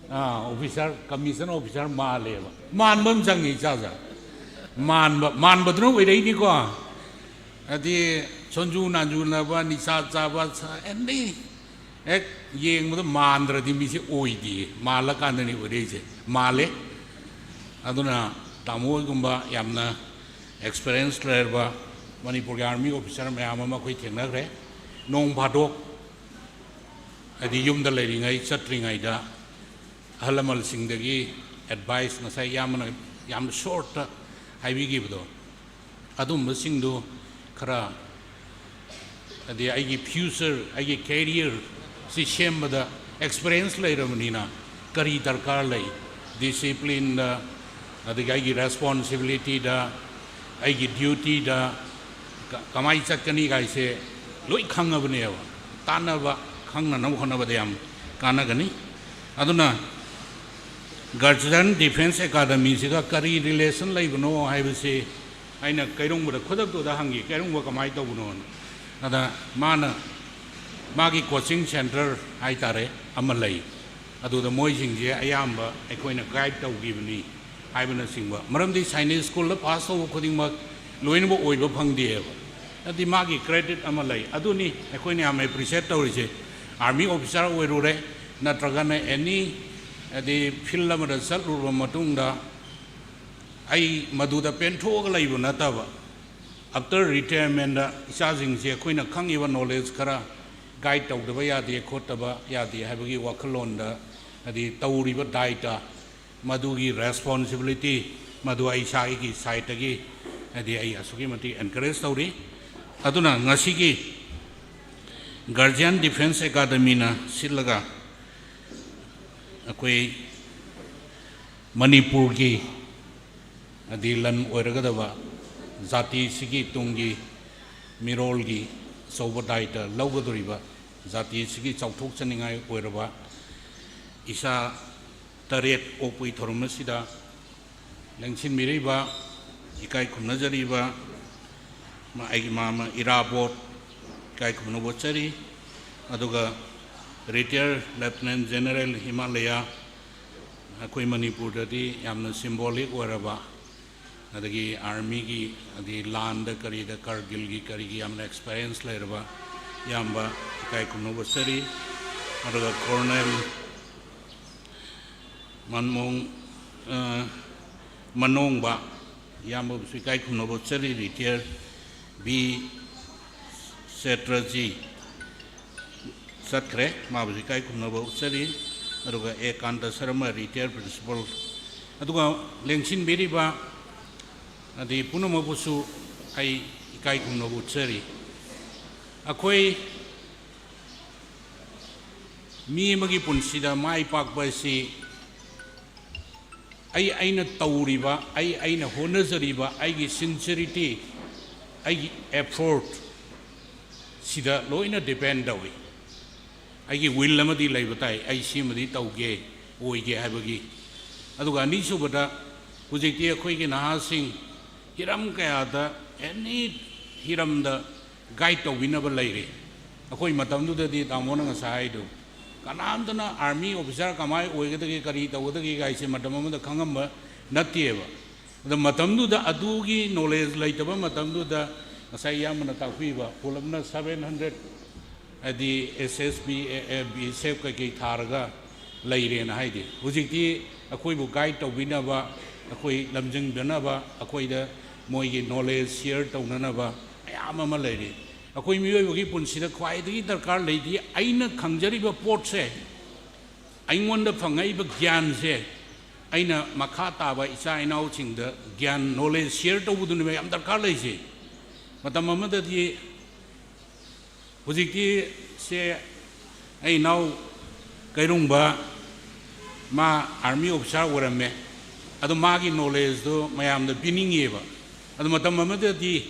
officer commission officer maleba manbam jangi jaja manbadru wei ni ko adi Sonju Nanju Naba Nisa Java any ek ying with the mandra di misi oidi malakandani urege male aduna tamu gumba yamna experience lerba Manipur army officer mayama koi thenagre nong bhadok adi yum da leringai chatringai da halamal singdagi advice na sai yam short haibi gibdo adum singdu khara adi aigi future aigi career si shembada experience lairamnina kari darkar lai discipline adi aigi responsibility da aigi duty da kamai chatkani gai se loi khangabne ba tanaba khangna nam khonaba deyam kanagani aduna Guardian Defense Academy siga kari relation laibno haibse aina kairong bada khodak to da hangi kairong ba kamai to buno ada mana magi coaching center hai tare amalai adu da moi jing je ayamba akoina guide to gibni haibna singba maramdi Chinese school la pass to khoding ma loin bo oiba phangdi adi magi credit amalai adu ni akoina am appreciate to rise army officer oirure natraga na any adi fil amada salurba matungda ai maduda penthoga laibu nataba after retirement da isajing je koina khangiba knowledge khara guide tawdaba yadi khotaba yadi habagi wakhalon da adi tawriba daita madugi responsibility madu ai sai gi side gi adi ai asugi mati encourage tawri aduna ngasi gi guardian defense academy na silaga akoi Manipur gi adi lan oiragadaba zati sigi tungi mirol gi soba daita laugadoriba zati sigi chauthok chaningai oiraba isa taret opui thormasida lengsin miriba ikai khumnajariba ma ai mama irabot kai khumnobotchari aduga retired lieutenant general Himalaya akoi Manipur dadi yamna symbolic oiraba adagi army gi adi land kari da Kargil gi kari gi yamna experience lairaba yamba kai khumnobotchari aduga colonel manong ba yamba sikai khumnobo chari retier b setraji satkre ma sikai khumnobo chari aduga ekanta sarma retier principal aduga lengsin beri ba adi punomo busu ai ikai khumnobo chari akoi mi magi punsida mai pak ba si ai aina tauriba ai aina honazariba ai gi sincerity ai gi effort sida loina depend dawi ai gi will amadi laibatai ai simadi tauge oige habagi aduga ni subada hujikti akhoi gi nahasing hiram kaya da any hiram da guide tawinaba laire akhoi matamdu da di tamona ngasai do kanamdana army officer kamai oigadagi kari tawgadagi gaise matamamda khangamba natieba the matamdu da adugi knowledge laitaba matamdu da asai yamna takpiba pulamna 700 adi ssb ab save ka ki tharaga laire na haidi hujikti akoi bu guide tawbinaba akoi lamjing banaba akoi da moigi knowledge share tawnanaba ayama laire akoi miyogi punsida khwaidagi darkar leidi aina khangjariba pot se aingonda phangai ba gyan se aina makha taba isa inau chingda gyan knowledge share tawudun me am darkar leise matam amada di hujiki se ai nau kairungba ma army officer warame adu magi knowledge do mayam da biningeba adu matam amada di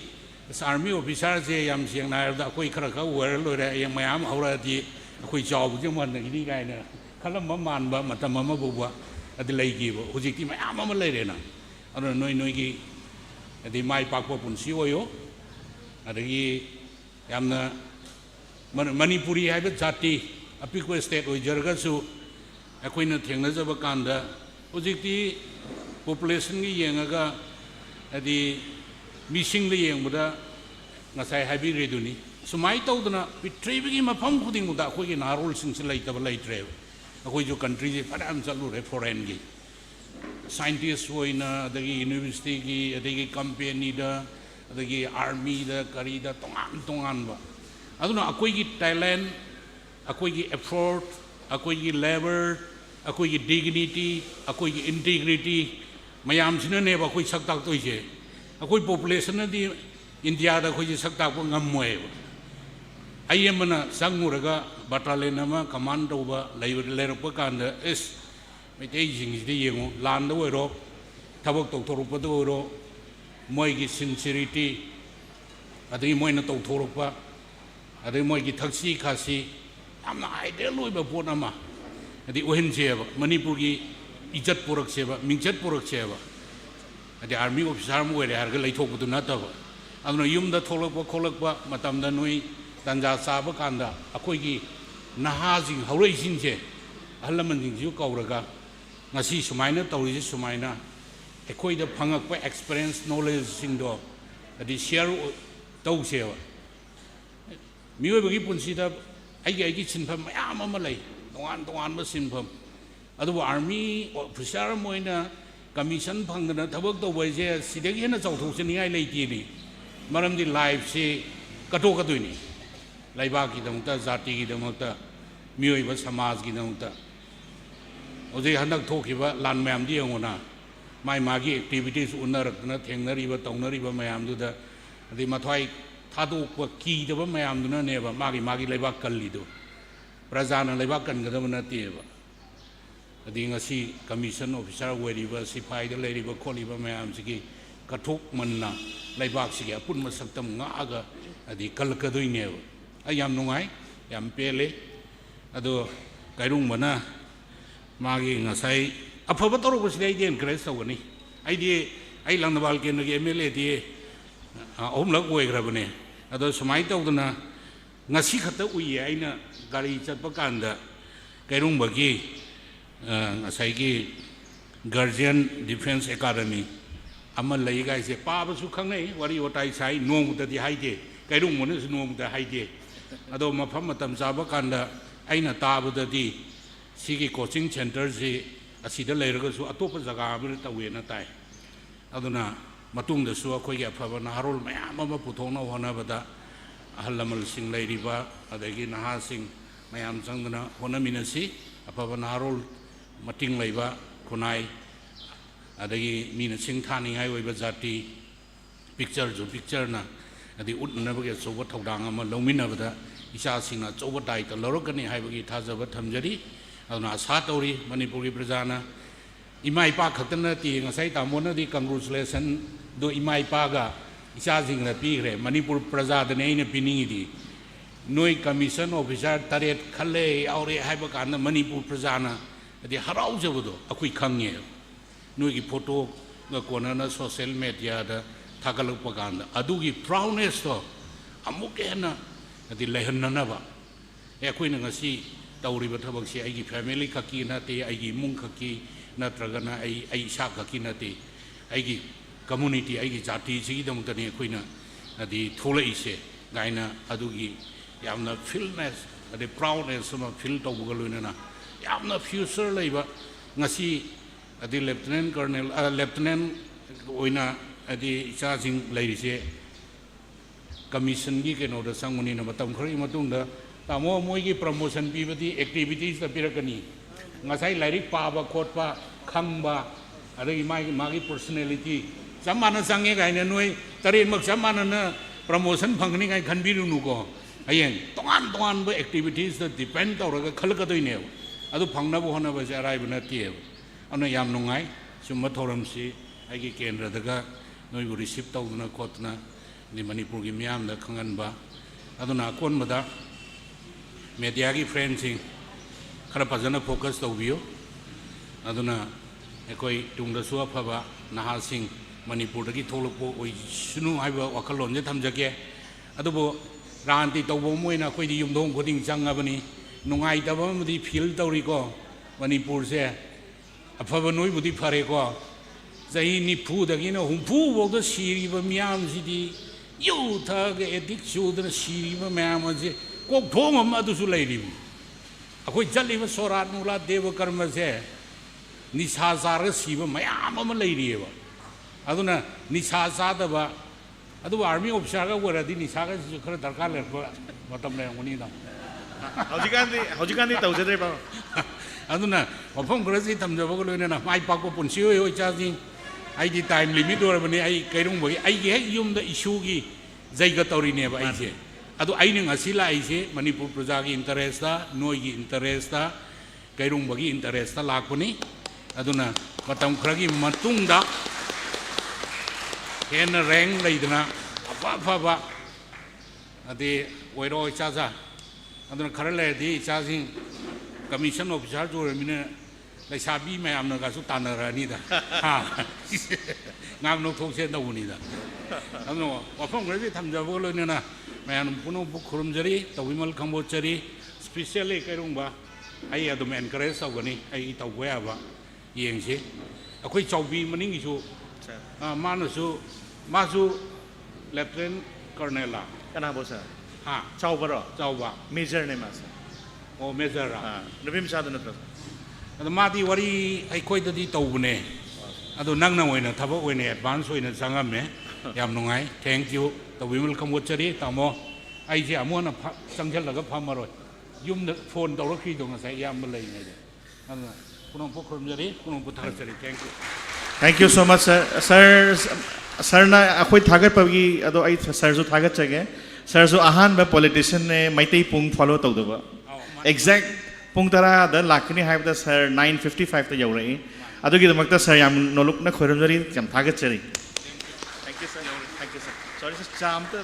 army officer je yam siang na da koi khara ka wer lo re yang mayam haura di koi job je man ni gai na khalam man ba matam ma bu ba adi lai gi bo hujik ti mayam ma lai re na anu noi noi gi adi mai pak po pun si oyo adi yamna Manipuri hai ba jati api ko state oi jarga su akoi na thengna jaba kanda hujik ti population gi yengaga adi missing the young Buddha Nasai Habi Reduni. So my told the betraying him a pump pudding with that quick in our old since late of a late trail. A quick country, but I'm salute for Engi. Scientists were in the university, the company, the army, the Karida, Tonganba. I don't know, a quick Thailand, a quick effort, a quick labor, a quick dignity, a quick integrity. My arms never quick sucked out to you. Akoi population di India da khoi sakta ko ngamoe ai amana sanguraga battalion ama commando ba leiro pa kanda is Meitei jing di yengo land do ro thabok tok thoruk pa do ro moi gi sincerity adi moi na tok thoruk pa adi moi gi thaksi khasi amna idea loi ba pona ma adi ohin je ba Manipur gi ijat purak se ba mingjat purak se ba the army officer mo ere harga lai thok du na ta ba adno yum da tholok ba kholok ba matam da noi tanja sa ba kanda akoi gi naha jing haurei sin je ahalaman jing ju kauraga ngasi sumaina tawri sumaina ekoi da phangak pa experience knowledge sing do adi share taw se ba mioi ba gi punsi da ai gi sinpham mayam ama lai tongan tongan ba sinpham ꯑꯗꯨꯕꯨ army officer ꯑꯃ ꯑꯣꯏꯅ commission ꯐꯪꯗꯅ ꯊꯕꯛ ꯇꯧꯕ ꯍꯥꯏꯁꯦ ꯁꯤꯗꯒꯤ ꯍꯦꯟꯅ ꯆꯥꯎꯊꯣꯛꯆꯅꯤꯡꯉꯥꯏ ꯂꯩꯇꯦꯅꯤ ꯃꯔꯝꯗꯤ ꯂꯥꯏꯐꯁꯤ ꯀꯠꯊꯣꯛꯀꯗꯣꯏꯅꯤ ꯂꯩꯕꯥꯛꯀꯤꯗꯃꯛꯇ ꯖꯥꯇꯤꯒꯤꯗꯃꯛꯇ ꯃꯤꯑꯣꯏꯕ ꯁꯃꯥꯖꯒꯤꯗꯃꯛꯇ ꯍꯧꯖꯤꯛ ꯍꯟꯗꯛ ꯊꯣꯛꯈꯤꯕ ꯂꯥꯟ ꯃꯌꯥꯝꯗꯤ ꯌꯦꯡꯉꯨꯅ ꯃꯥꯒꯤ ꯑꯦꯛꯇꯤꯚꯤꯇꯤꯁ ꯎꯅꯔꯛꯇꯅ ꯊꯦꯡꯅꯔꯤꯕ ꯇꯧꯅꯔꯤꯕ ꯃꯌꯥꯝꯗꯨꯗ ꯑꯗꯩ ꯃꯊ꯭ꯋꯥꯏ ꯊꯥꯗꯣꯛꯄ ꯀꯤꯗꯕ ꯃꯌꯥꯝꯗꯨꯅꯅꯦꯕ ꯃꯥꯒꯤ ꯂꯩꯕꯥꯛ ꯀꯜꯂꯤꯗꯣ ꯄ꯭ꯔꯖꯥꯅ ꯂꯩꯕꯥꯛ ꯀꯟꯒꯗꯕ ꯅꯠꯇꯦꯕ ꯑꯗꯩ ꯉꯁꯤ ꯀꯃꯤꯁꯟ ꯑꯣꯐꯤꯁꯥꯔ ꯑꯣꯏꯔꯤꯕ ꯁꯤꯐꯥꯏꯗ ꯂꯩꯔꯤꯕ ꯈꯣꯠꯂꯤꯕ ꯃꯌꯥꯝꯁꯤꯒꯤ ꯀꯠꯊꯣꯛꯃꯟꯅ ꯂꯩꯕꯥꯛꯁꯤꯒꯤ ꯑꯄꯨꯟꯕ ꯁꯛꯇꯝ ꯉꯥꯛꯑꯒ ꯑꯗꯩ ꯀꯜꯂꯛꯀꯗꯣꯏꯅꯦꯕ ꯑꯩ ꯌꯥꯝ ꯅꯨꯡꯉꯥꯏ ꯌꯥꯝ ꯄꯦꯜꯂꯦ ꯑꯗꯣ ꯀꯩꯔꯨꯡꯕꯅ ꯃꯥꯒꯤ ꯉꯁꯥꯏ ꯑꯐꯕ ꯇꯧꯔꯛꯄꯁꯤꯗꯤ ꯑꯩꯗꯤ ꯑꯦꯟꯀꯔꯦꯖ ꯇꯧꯒꯅꯤ ꯑꯩ ꯂꯪꯊꯕꯥꯜ ꯀꯦꯟꯗ꯭ꯔꯒꯤ MLA ꯑꯍꯨꯝꯂꯛ ꯑꯣꯏꯈ꯭ꯔꯕꯅꯦ ꯑꯗꯣ ꯁꯨꯃꯥꯏꯅ ꯇꯧꯗꯅ ꯉꯁꯤ ꯈꯛꯇ ꯎꯏꯌꯦ ꯑꯩꯅ ꯒꯥꯔꯤ ꯆꯠꯄ ꯀꯥꯟꯗ ꯀꯩꯔꯨꯡꯕꯒꯤ ꯉꯁꯥꯏꯒꯤ ꯒꯥꯔꯖꯤꯌꯟ ꯗꯤꯐꯦꯟꯁ ꯑꯦꯀꯥꯗꯃꯤ ꯑꯃ ꯂꯩꯒꯥꯏꯁꯦ ꯄꯥꯕꯁꯨ ꯈꯪꯅꯩ ꯋꯥꯔꯤ ꯋꯥꯇꯥꯏ ꯁꯥꯏ ꯅꯣꯡꯃꯇꯗꯤ ꯍꯥꯏꯗꯦ ꯀꯩꯔꯨꯡꯕꯅꯁꯨ ꯅꯣꯡꯃꯇ ꯍꯥꯏꯗꯦ ꯑꯗꯣ ꯃꯐꯝ ꯃꯇꯝ ꯆꯥꯕ ꯀꯥꯟꯗ ꯑꯩꯅ ꯇꯥꯕꯗꯗꯤ ꯁꯤꯒꯤ ꯀꯣꯆꯤꯡ ꯁꯦꯟꯇꯔꯁꯤ ꯑꯁꯤꯗ ꯂꯩꯔꯒꯁꯨ ꯑꯇꯣꯞꯄ ꯖꯒꯥ ꯑꯃꯗ ꯇꯧꯋꯦꯅ ꯇꯥꯏ ꯑꯗꯨꯅ ꯃꯇꯨꯡꯗꯁꯨ ꯑꯩꯈꯣꯏꯒꯤ ꯑꯐꯕ ꯅꯍꯥꯔꯣꯜ ꯃꯌꯥꯝ ꯑꯃ ꯄꯨꯊꯣꯛꯅꯕ ꯍꯣꯠꯅꯕꯗ ꯑꯍꯜ ꯂꯃꯟꯁꯤꯡ ꯂꯩꯔꯤꯕ ꯑꯗꯒꯤ ꯅꯍꯥꯁꯤꯡ ꯃꯌꯥꯝ ꯆꯪꯗꯅ ꯍꯣꯠꯅꯃꯤꯟꯅꯁꯤ ꯑꯐꯕ ꯅꯍꯥꯔꯣꯜ ꯃꯇꯤꯡ ꯂꯩꯕ ꯈꯨꯟꯅꯥꯏ ꯑꯗꯒꯤ ꯃꯤꯅ ꯁꯤꯡ ꯊꯥꯅꯤꯡꯉꯥꯏ ꯑꯣꯏꯕ ꯖꯥꯇꯤ ꯄꯤꯛꯆꯔꯅ ꯑꯗꯩ ꯎꯠꯅꯅꯕꯒꯤ ꯑꯆꯧꯕ ꯊꯧꯗꯥꯡ ꯑꯃ ꯂꯧꯃꯤꯟꯅꯕꯗ ꯏꯆꯥꯁꯤꯡꯅ ꯑꯆꯧꯕ ꯗꯥꯏꯇ ꯂꯧꯔꯛꯀꯅꯤ ꯍꯥꯏꯕꯒꯤ ꯊꯥꯖꯕ ꯊꯝꯖꯔꯤ ꯑꯗꯨꯅ ꯑꯁꯥ ꯇꯧꯔꯤ ꯃꯅꯤꯄꯨꯔꯒꯤ ꯄ꯭ꯔꯖꯥꯅ ꯏꯃꯥ ꯏꯄꯥ ꯈꯛꯇ ꯅꯠꯇꯦ ꯉꯁꯥꯏ ꯇꯥꯃꯣꯅꯗꯤ ꯀꯪꯒ꯭ꯔꯦꯆꯨꯂꯦꯁꯟꯗꯣ ꯏꯃꯥ ꯏꯄꯥꯒ ꯏꯆꯥꯁꯤꯡꯅ ꯄꯤꯈ꯭ꯔꯦ ꯃꯅꯤꯄꯨꯔ ꯄ꯭ꯔꯖꯥꯗꯅꯤ ꯑꯩꯅ ꯄꯤꯅꯤꯡꯉꯤꯗꯤ ꯅꯣꯏ ꯀꯃꯤꯁꯟ ꯑꯣꯐꯤꯁꯥꯔ 7 ꯈꯜꯂꯦ ꯌꯥꯎꯔꯦ ꯍꯥꯏꯕ ꯀꯥꯟꯗ ꯃꯅꯤꯄꯨꯔ ꯄ꯭ꯔꯖꯥꯅ ꯑꯗꯩ ꯍꯔꯥꯎꯖꯕꯗꯣ ꯑꯩꯈꯣꯏ ꯈꯪꯉꯦ ꯅꯣꯏꯒꯤ ꯐꯣꯇꯣꯒ ꯀꯣꯟꯅꯅ ꯁꯣꯁꯤꯌꯦꯜ ꯃꯦꯗꯤꯌꯥꯗ ꯊꯥꯒꯠꯂꯛꯄ ꯀꯥꯟꯗ ꯑꯗꯨꯒꯤ ꯄ꯭ꯔꯥꯎꯗꯅꯦꯁꯇꯣ ꯑꯃꯨꯛ ꯍꯦꯟꯅ ꯑꯗꯩ ꯂꯩꯍꯟꯅꯅꯕ ꯑꯩꯈꯣꯏꯅ ꯉꯁꯤ ꯇꯧꯔꯤꯕ ꯊꯕꯛꯁꯤ ꯑꯩꯒꯤ ꯐꯦꯃꯤꯂꯤ ꯈꯛꯀꯤ ꯅꯠꯇꯦ ꯑꯩꯒꯤ ꯏꯃꯨꯡ ꯈꯛꯀꯤ ꯅꯠꯇ꯭ꯔꯒꯅ ꯑꯩ ꯏꯁꯥ ꯈꯛꯀꯤ ꯅꯠꯇꯦ ꯑꯩꯒꯤ ꯀꯝꯃꯨꯅꯤꯇꯤ ꯑꯩꯒꯤ ꯖꯥꯇꯤꯁꯤꯒꯤꯗꯃꯛꯇꯅꯤ ꯑꯩꯈꯣꯏꯅ ꯑꯗꯩ ꯊꯣꯛꯂꯛꯏꯁꯦ ꯒꯥꯏꯅ ꯑꯗꯨꯒꯤ ꯌꯥꯝꯅ ꯐꯤꯜꯅꯦꯁ ꯑꯗꯩ ꯄ꯭ꯔꯥꯎꯗꯅꯦꯁ ꯑꯃ ꯐꯤꯜ ꯇꯧꯕꯒ ꯂꯣꯏꯅꯅ ꯌꯥꯝꯅ ꯐ꯭ꯌꯨꯆꯔ ꯂꯩꯕ ꯉꯁꯤ ꯑꯗꯩ ꯂꯦꯐꯇꯅꯦꯟ ꯑꯣꯏꯅ ꯑꯗꯩ ꯏꯆꯥꯁꯤꯡ ꯂꯩꯔꯤꯁꯦ ꯀꯃꯤꯁꯟꯒꯤ ꯀꯩꯅꯣꯗ ꯆꯪꯕꯅꯤꯅ ꯃꯇꯝ ꯈꯔꯒꯤ ꯃꯇꯨꯡꯗ ꯇꯥꯃꯣ ꯃꯣꯏꯒꯤ ꯄ꯭ꯔꯃꯣꯁꯟ ꯄꯤꯕꯗꯤ ꯑꯦꯛꯇꯤꯚꯤꯇꯤꯁꯇ ꯄꯤꯔꯛꯀꯅꯤ ꯉꯁꯥꯏ ꯂꯥꯏꯔꯤꯛ ꯄꯥꯕ ꯈꯣꯠꯄ ꯈꯪꯕ ꯑꯗꯒꯤ ꯃꯥꯒꯤ ꯄꯔꯁꯣꯅꯦꯂꯤꯇꯤ ꯆꯞ ꯃꯥꯟꯅ ꯆꯪꯉꯦ ꯀꯥꯏꯅ ꯅꯣꯏ 7ꯃꯛ ꯆꯞ ꯃꯥꯟꯅꯅ ꯄ꯭ꯔꯃꯣꯁꯟ ꯐꯪꯒꯅꯤ ꯀꯥꯏꯅ ꯈꯟꯕꯤꯔꯨꯅꯨꯀꯣ ꯍꯌꯦꯡ ꯇꯣꯉꯥꯟꯕ ꯑꯦꯛꯇꯤꯚꯤꯇꯤꯁꯇ ꯗꯤꯄꯦꯟ ꯇꯧꯔꯒ ꯈꯜꯂꯛꯀꯗꯣꯏꯅꯦꯕ ꯑꯗꯨ ꯐꯪꯅꯕ ꯍꯣꯠꯅꯕꯁꯦ ꯑꯔꯥꯏꯕ ꯅꯠꯇꯦꯕ ꯑꯗꯨꯅ ꯌꯥꯝ ꯅꯨꯡꯉꯥꯏ ꯁꯨꯝꯕ ꯊꯧꯔꯝꯁꯤ ꯑꯩꯒꯤ ꯀꯦꯟꯗ꯭ꯔꯗꯒ ꯅꯣꯏꯕꯨ ꯔꯤꯁꯤꯞ ꯇꯧꯗꯅ ꯈꯣꯠꯇꯅ ꯑꯗꯩ ꯃꯅꯤꯄꯨꯔꯒꯤ ꯃꯤꯌꯥꯝꯗ ꯈꯪꯍꯟꯕ ꯑꯗꯨꯅ ꯑꯀꯣꯟꯕꯗ ꯃꯦꯗꯤꯌꯥꯒꯤ ꯐ꯭ꯔꯦꯟꯁꯤꯡ ꯈꯔ ꯐꯖꯅ ꯐꯣꯀꯁ ꯇꯧꯕꯤꯌꯨ ꯑꯗꯨꯅ ꯑꯩꯈꯣꯏ ꯇꯨꯡꯗꯁꯨ ꯑꯐꯕ ꯅꯍꯥꯁꯤꯡ ꯃꯅꯤꯄꯨꯔꯗꯒꯤ ꯊꯣꯛꯂꯛꯄ ꯑꯣꯏꯁꯅꯨ ꯍꯥꯏꯕ ꯋꯥꯈꯜꯂꯣꯟꯁꯦ ꯊꯝꯖꯒꯦ ꯑꯗꯨꯕꯨ ꯔꯥꯖꯅꯤꯇꯤ ꯇꯧꯕ ꯑꯃ ꯑꯣꯏꯅ ꯑꯩꯈꯣꯏꯗꯤ ꯌꯨꯝꯊꯣꯡ ꯈꯨꯗꯤꯡ ꯆꯪꯉꯕꯅꯤ ꯅꯨꯡꯉꯥꯏꯇꯕ ꯑꯃꯗꯤ ꯐꯤꯜ ꯇꯧꯔꯤꯀꯣ ꯃꯅꯤꯄꯨꯔꯁꯦ ꯑꯐꯕ ꯅꯣꯏꯕꯨꯗꯤ ꯐꯔꯦꯀꯣ ꯆꯍꯤ 90ꯗꯒꯤꯅ 70ꯐꯥꯎꯗ ꯁꯤꯔꯤꯕ ꯃꯤꯌꯥꯝꯁꯤꯗꯤ ꯌꯨ ꯊꯛꯑꯒ ꯑꯦꯗꯤꯛ ꯆꯨꯗꯅ ꯁꯤꯔꯤꯕ ꯃꯌꯥꯝ ꯑꯁꯤ ꯀꯣꯛꯊꯣꯡ ꯑꯃ ꯑꯗꯨꯁꯨ ꯂꯩꯔꯤꯕꯅꯤ ꯑꯩꯈꯣꯏ ꯆꯠꯂꯤꯕ ꯁꯣꯔꯥꯠ ꯅꯨꯡꯂꯥ ꯗꯦꯕ ꯀꯔꯃꯁꯦ ꯅꯤꯁꯥ ꯆꯥꯔꯒ ꯁꯤꯕ ꯃꯌꯥꯝ ꯑꯃ ꯂꯩꯔꯤꯑꯕ ꯑꯗꯨꯅ ꯅꯤꯁꯥ ꯆꯥꯗꯕ ꯑꯗꯨꯕꯨ ꯑꯥꯔꯃꯤ ꯑꯣꯐꯤꯁꯥꯔꯒ ꯑꯣꯏꯔꯗꯤ ꯅꯤꯁꯥꯒꯁꯤꯁꯨ ꯈꯔ ꯗꯔꯀꯥꯔ ꯂꯩꯔꯛꯄ ꯃꯇꯝ ꯂꯩꯔꯝꯒꯅꯤꯗ ꯍꯧꯖꯤꯛꯀꯥꯟꯗꯤ ꯇꯧꯖꯗ꯭ꯔꯦꯕ ꯑꯗꯨꯅ ꯃꯐꯝ ꯈꯔꯁꯤ ꯊꯝꯖꯕꯒ ꯂꯣꯏꯅꯅ ꯃꯥꯏ ꯄꯥꯛꯄ ꯄꯨꯟꯁꯤ ꯑꯣꯏ ꯏꯆꯥꯁꯤꯡ ꯑꯩꯗꯤ ꯇꯥꯏꯝ ꯂꯤꯃꯤꯠ ꯑꯣꯏꯔꯕꯅꯤ ꯑꯩ ꯀꯩꯔꯨꯡꯕꯒꯤ ꯑꯩꯒꯤ ꯍꯦꯛ ꯌꯨꯝꯗ ꯏꯁꯨꯒꯤ ꯖꯩꯒ ꯇꯧꯔꯤꯅꯦꯕ ꯑꯩꯁꯦ ꯑꯗꯨ ꯑꯩꯅ ꯉꯁꯤ ꯂꯥꯛꯏꯁꯦ ꯃꯅꯤꯄꯨꯔ ꯄ꯭ꯔꯖꯥꯒꯤ ꯏꯟꯇꯔꯦꯁꯇ ꯅꯣꯏꯒꯤ ꯏꯟꯇꯔꯦꯁꯇ ꯀꯩꯔꯨꯡꯕꯒꯤ ꯏꯟꯇꯔꯦꯁꯇ ꯂꯥꯛꯄꯅꯤ ꯑꯗꯨꯅ ꯃꯇꯝ ꯈꯔꯒꯤ ꯃꯇꯨꯡꯗ ꯍꯦꯟꯅ ꯔꯦꯡ ꯂꯩꯗꯅ ꯑꯐꯕ ꯑꯗꯩ ꯑꯣꯏꯔꯣ ꯏꯆꯥꯖꯥ ꯑꯗꯨꯅ ꯈꯔ ꯂꯩꯔꯗꯤ ꯏꯆꯥꯁꯤꯡ ꯀꯃꯤꯁꯟ ꯑꯣꯐꯤꯁꯥꯔꯁꯨ ꯑꯣꯏꯔꯕꯅꯤꯅ ꯂꯩꯁꯥꯕꯤ ꯃꯌꯥꯝꯅꯒꯁꯨ ꯇꯥꯟꯅꯔꯛꯑꯅꯤꯗ ꯉꯥꯡ ꯅꯣꯛꯊꯣꯛꯁꯦ ꯇꯧꯕꯅꯤꯗ ꯑꯗꯨꯅ ꯋꯥꯐꯝ ꯈꯔꯗꯤ ꯊꯝꯖꯕꯒ ꯂꯣꯏꯅꯅ ꯃꯌꯥꯝ ꯄꯨꯝꯅꯃꯛ ꯈꯨꯔꯨꯝꯖꯔꯤ ꯇꯧꯕꯤꯃꯜ ꯈꯪꯕꯣꯠꯆꯔꯤ ꯁ꯭ꯄꯤꯁꯦꯜꯂꯤ ꯀꯩꯔꯨꯡꯕ ꯑꯩ ꯑꯗꯨꯝ ꯑꯦꯟꯀꯔꯦꯖ ꯇꯧꯒꯅꯤ ꯑꯩ ꯇꯧꯕ ꯌꯥꯕ ꯌꯦꯡꯁꯤ ꯑꯩꯈꯣꯏ ꯆꯥꯎꯕꯤ ꯃꯅꯤꯡꯒꯤꯁꯨ ꯃꯥꯁꯨ ꯂꯦꯐꯇꯦꯅꯦꯟ ꯀꯔꯅꯦꯜꯂ ꯀꯅꯥꯕꯣ ꯁꯥꯔ ꯆꯥꯎꯕ ꯃꯦꯖꯔꯅꯦ ꯃꯥꯁꯦ ꯑꯣ ꯃꯦꯖꯔ ꯅꯨꯄꯤ ꯃꯆꯥꯗꯨ ꯅꯠꯇ꯭ꯔꯣ ꯑꯗꯣ ꯃꯥꯗꯤ ꯋꯥꯔꯤ ꯑꯩꯈꯣꯏꯗꯗꯤ ꯇꯧꯕꯅꯦ ꯑꯗꯣ ꯅꯪꯅ ꯑꯣꯏꯅ ꯊꯕꯛ ꯑꯣꯏꯅ ꯑꯦꯗꯚꯥꯟꯁ ꯑꯣꯏꯅ ꯆꯪꯉꯝꯃꯦ ꯌꯥꯝ ꯅꯨꯡꯉꯥꯏ ꯊꯦꯡꯛ ꯌꯨ ꯇꯧꯕꯤꯃꯜ ꯈꯪꯒꯣꯠꯆꯔꯤ ꯇꯥꯃꯣ ꯑꯩꯁꯦ ꯑꯃꯨꯛ ꯍꯟꯅ ꯆꯪꯁꯤꯜꯂꯒ ꯐꯝꯃꯔꯣꯏ ꯌꯨꯝꯗ ꯐꯣꯟ ꯇꯧꯔꯛꯈꯤꯗꯣ ꯉꯁꯥꯏ ꯏꯌꯥꯝꯕ ꯂꯩꯉꯩꯗ ꯑꯗꯨꯅ ꯄꯨꯅꯣꯝꯄꯣꯛ ꯈꯨꯔꯨꯝꯖꯔꯤ ꯄꯨꯅꯣꯝꯄꯣꯛ ꯊꯥꯒꯠꯆꯔꯤ thank you. Thank you so much, sir. Sir na ako'y thagatpagi ado ay sir zo thagatchage. Sir zo ahan ba politician ne Meitei pung follow tawdaba. Exact pung tara da lakni have the sir 9:55 ta yaurai. Ado gi damakta sir yam nolok na khoramjari yam thagatchari. Thank you sir. Thank you sir. Sorry sir cham ta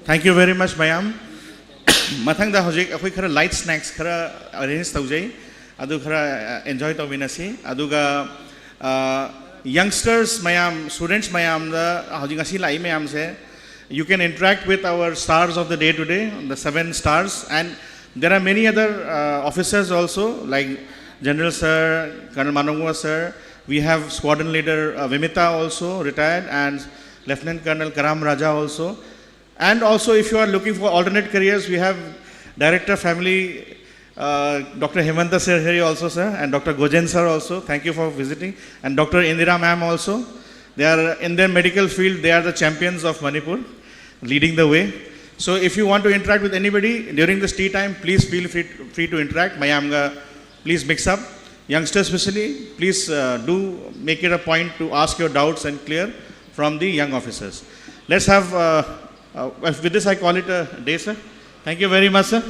Thank you very much, Mayam. Mathang da hojik akoi khara light snacks khara arrange taujai. Adu khara enjoy tawinasi. Aduga youngsters Mayam, students Mayam da hojik asi lai Mayam se. You can interact with our stars of the day today, the 7 stars, and there are many other officers also, like General Sir, Colonel Manongwa Sir. We have Squadron Leader Vimita also retired, and Lieutenant Colonel Karam Raja also. And also, if you are looking for alternate careers, we have Director Family, Dr. Hemanta Sir here also, sir, and Dr. Gojen Sir also. Thank you for visiting. And Dr. Indira Ma'am also. They are in their medical field, they are the champions of Manipur, leading the way. So if you want to interact with anybody during this tea time, please feel free to interact. Mayamga, please mix up. Youngsters especially, please do make it a point to ask your doubts and clear from the young officers. Let's have... with this, I call it a day, sir. Thank you very much, sir.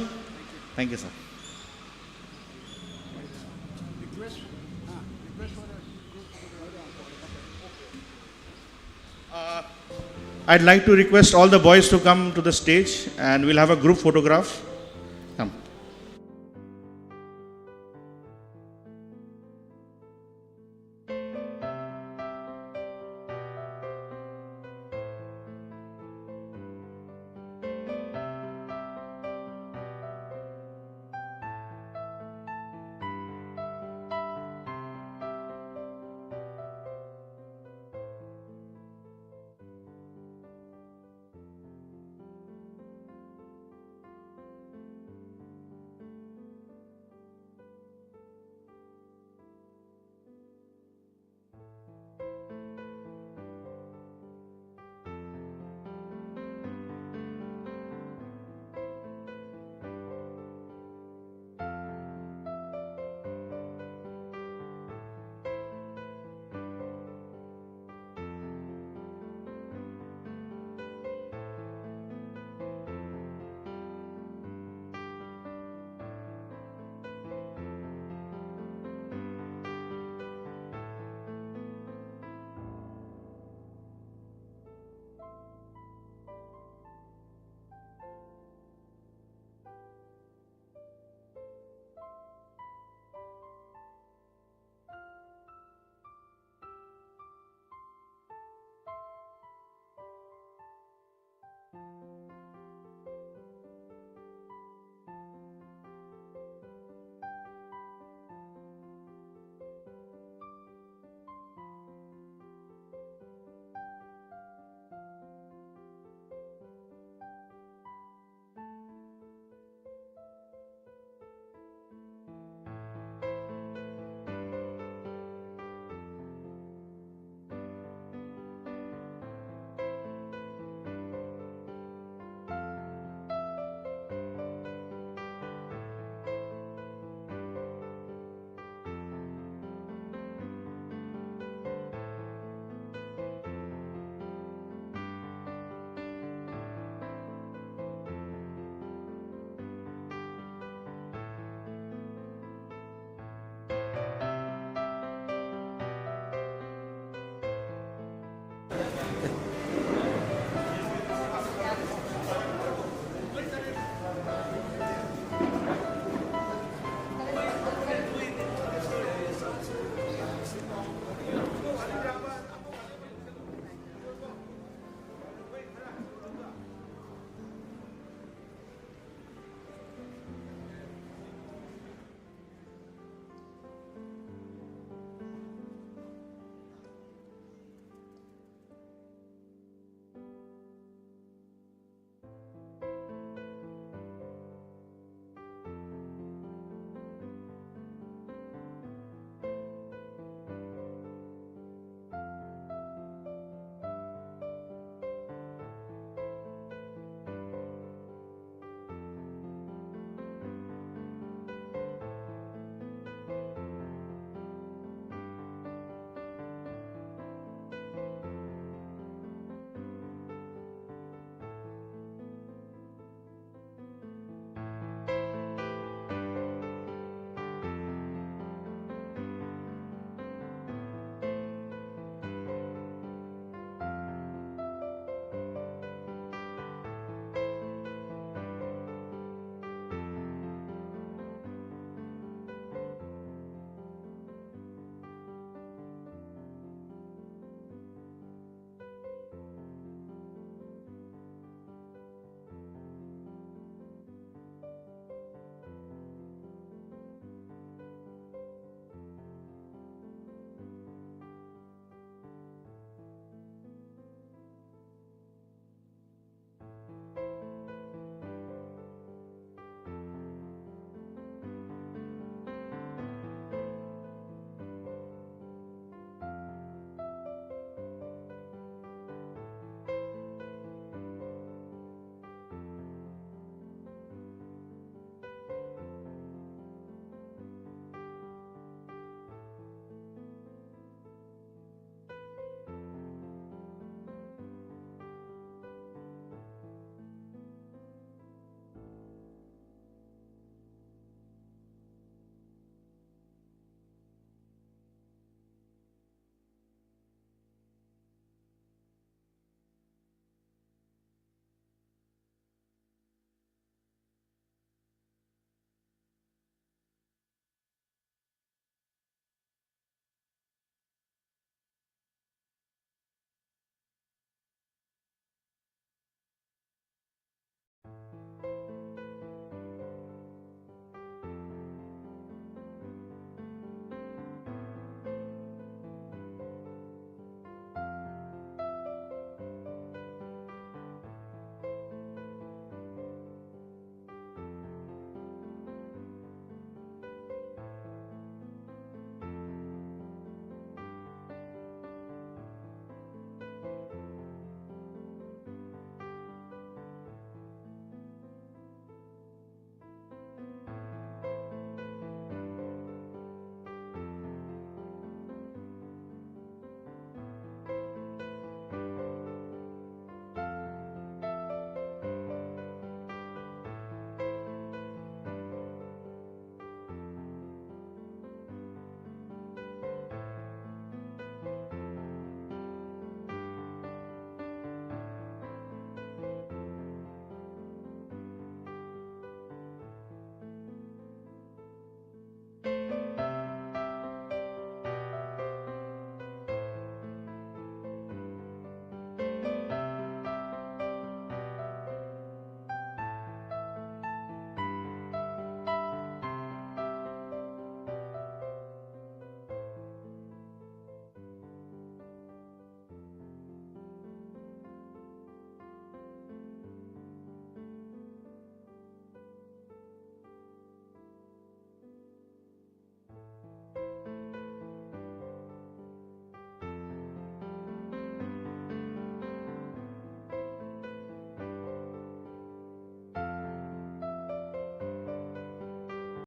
Thank you, sir. I'd like to request all the boys to come to the stage, and we'll have a group photograph.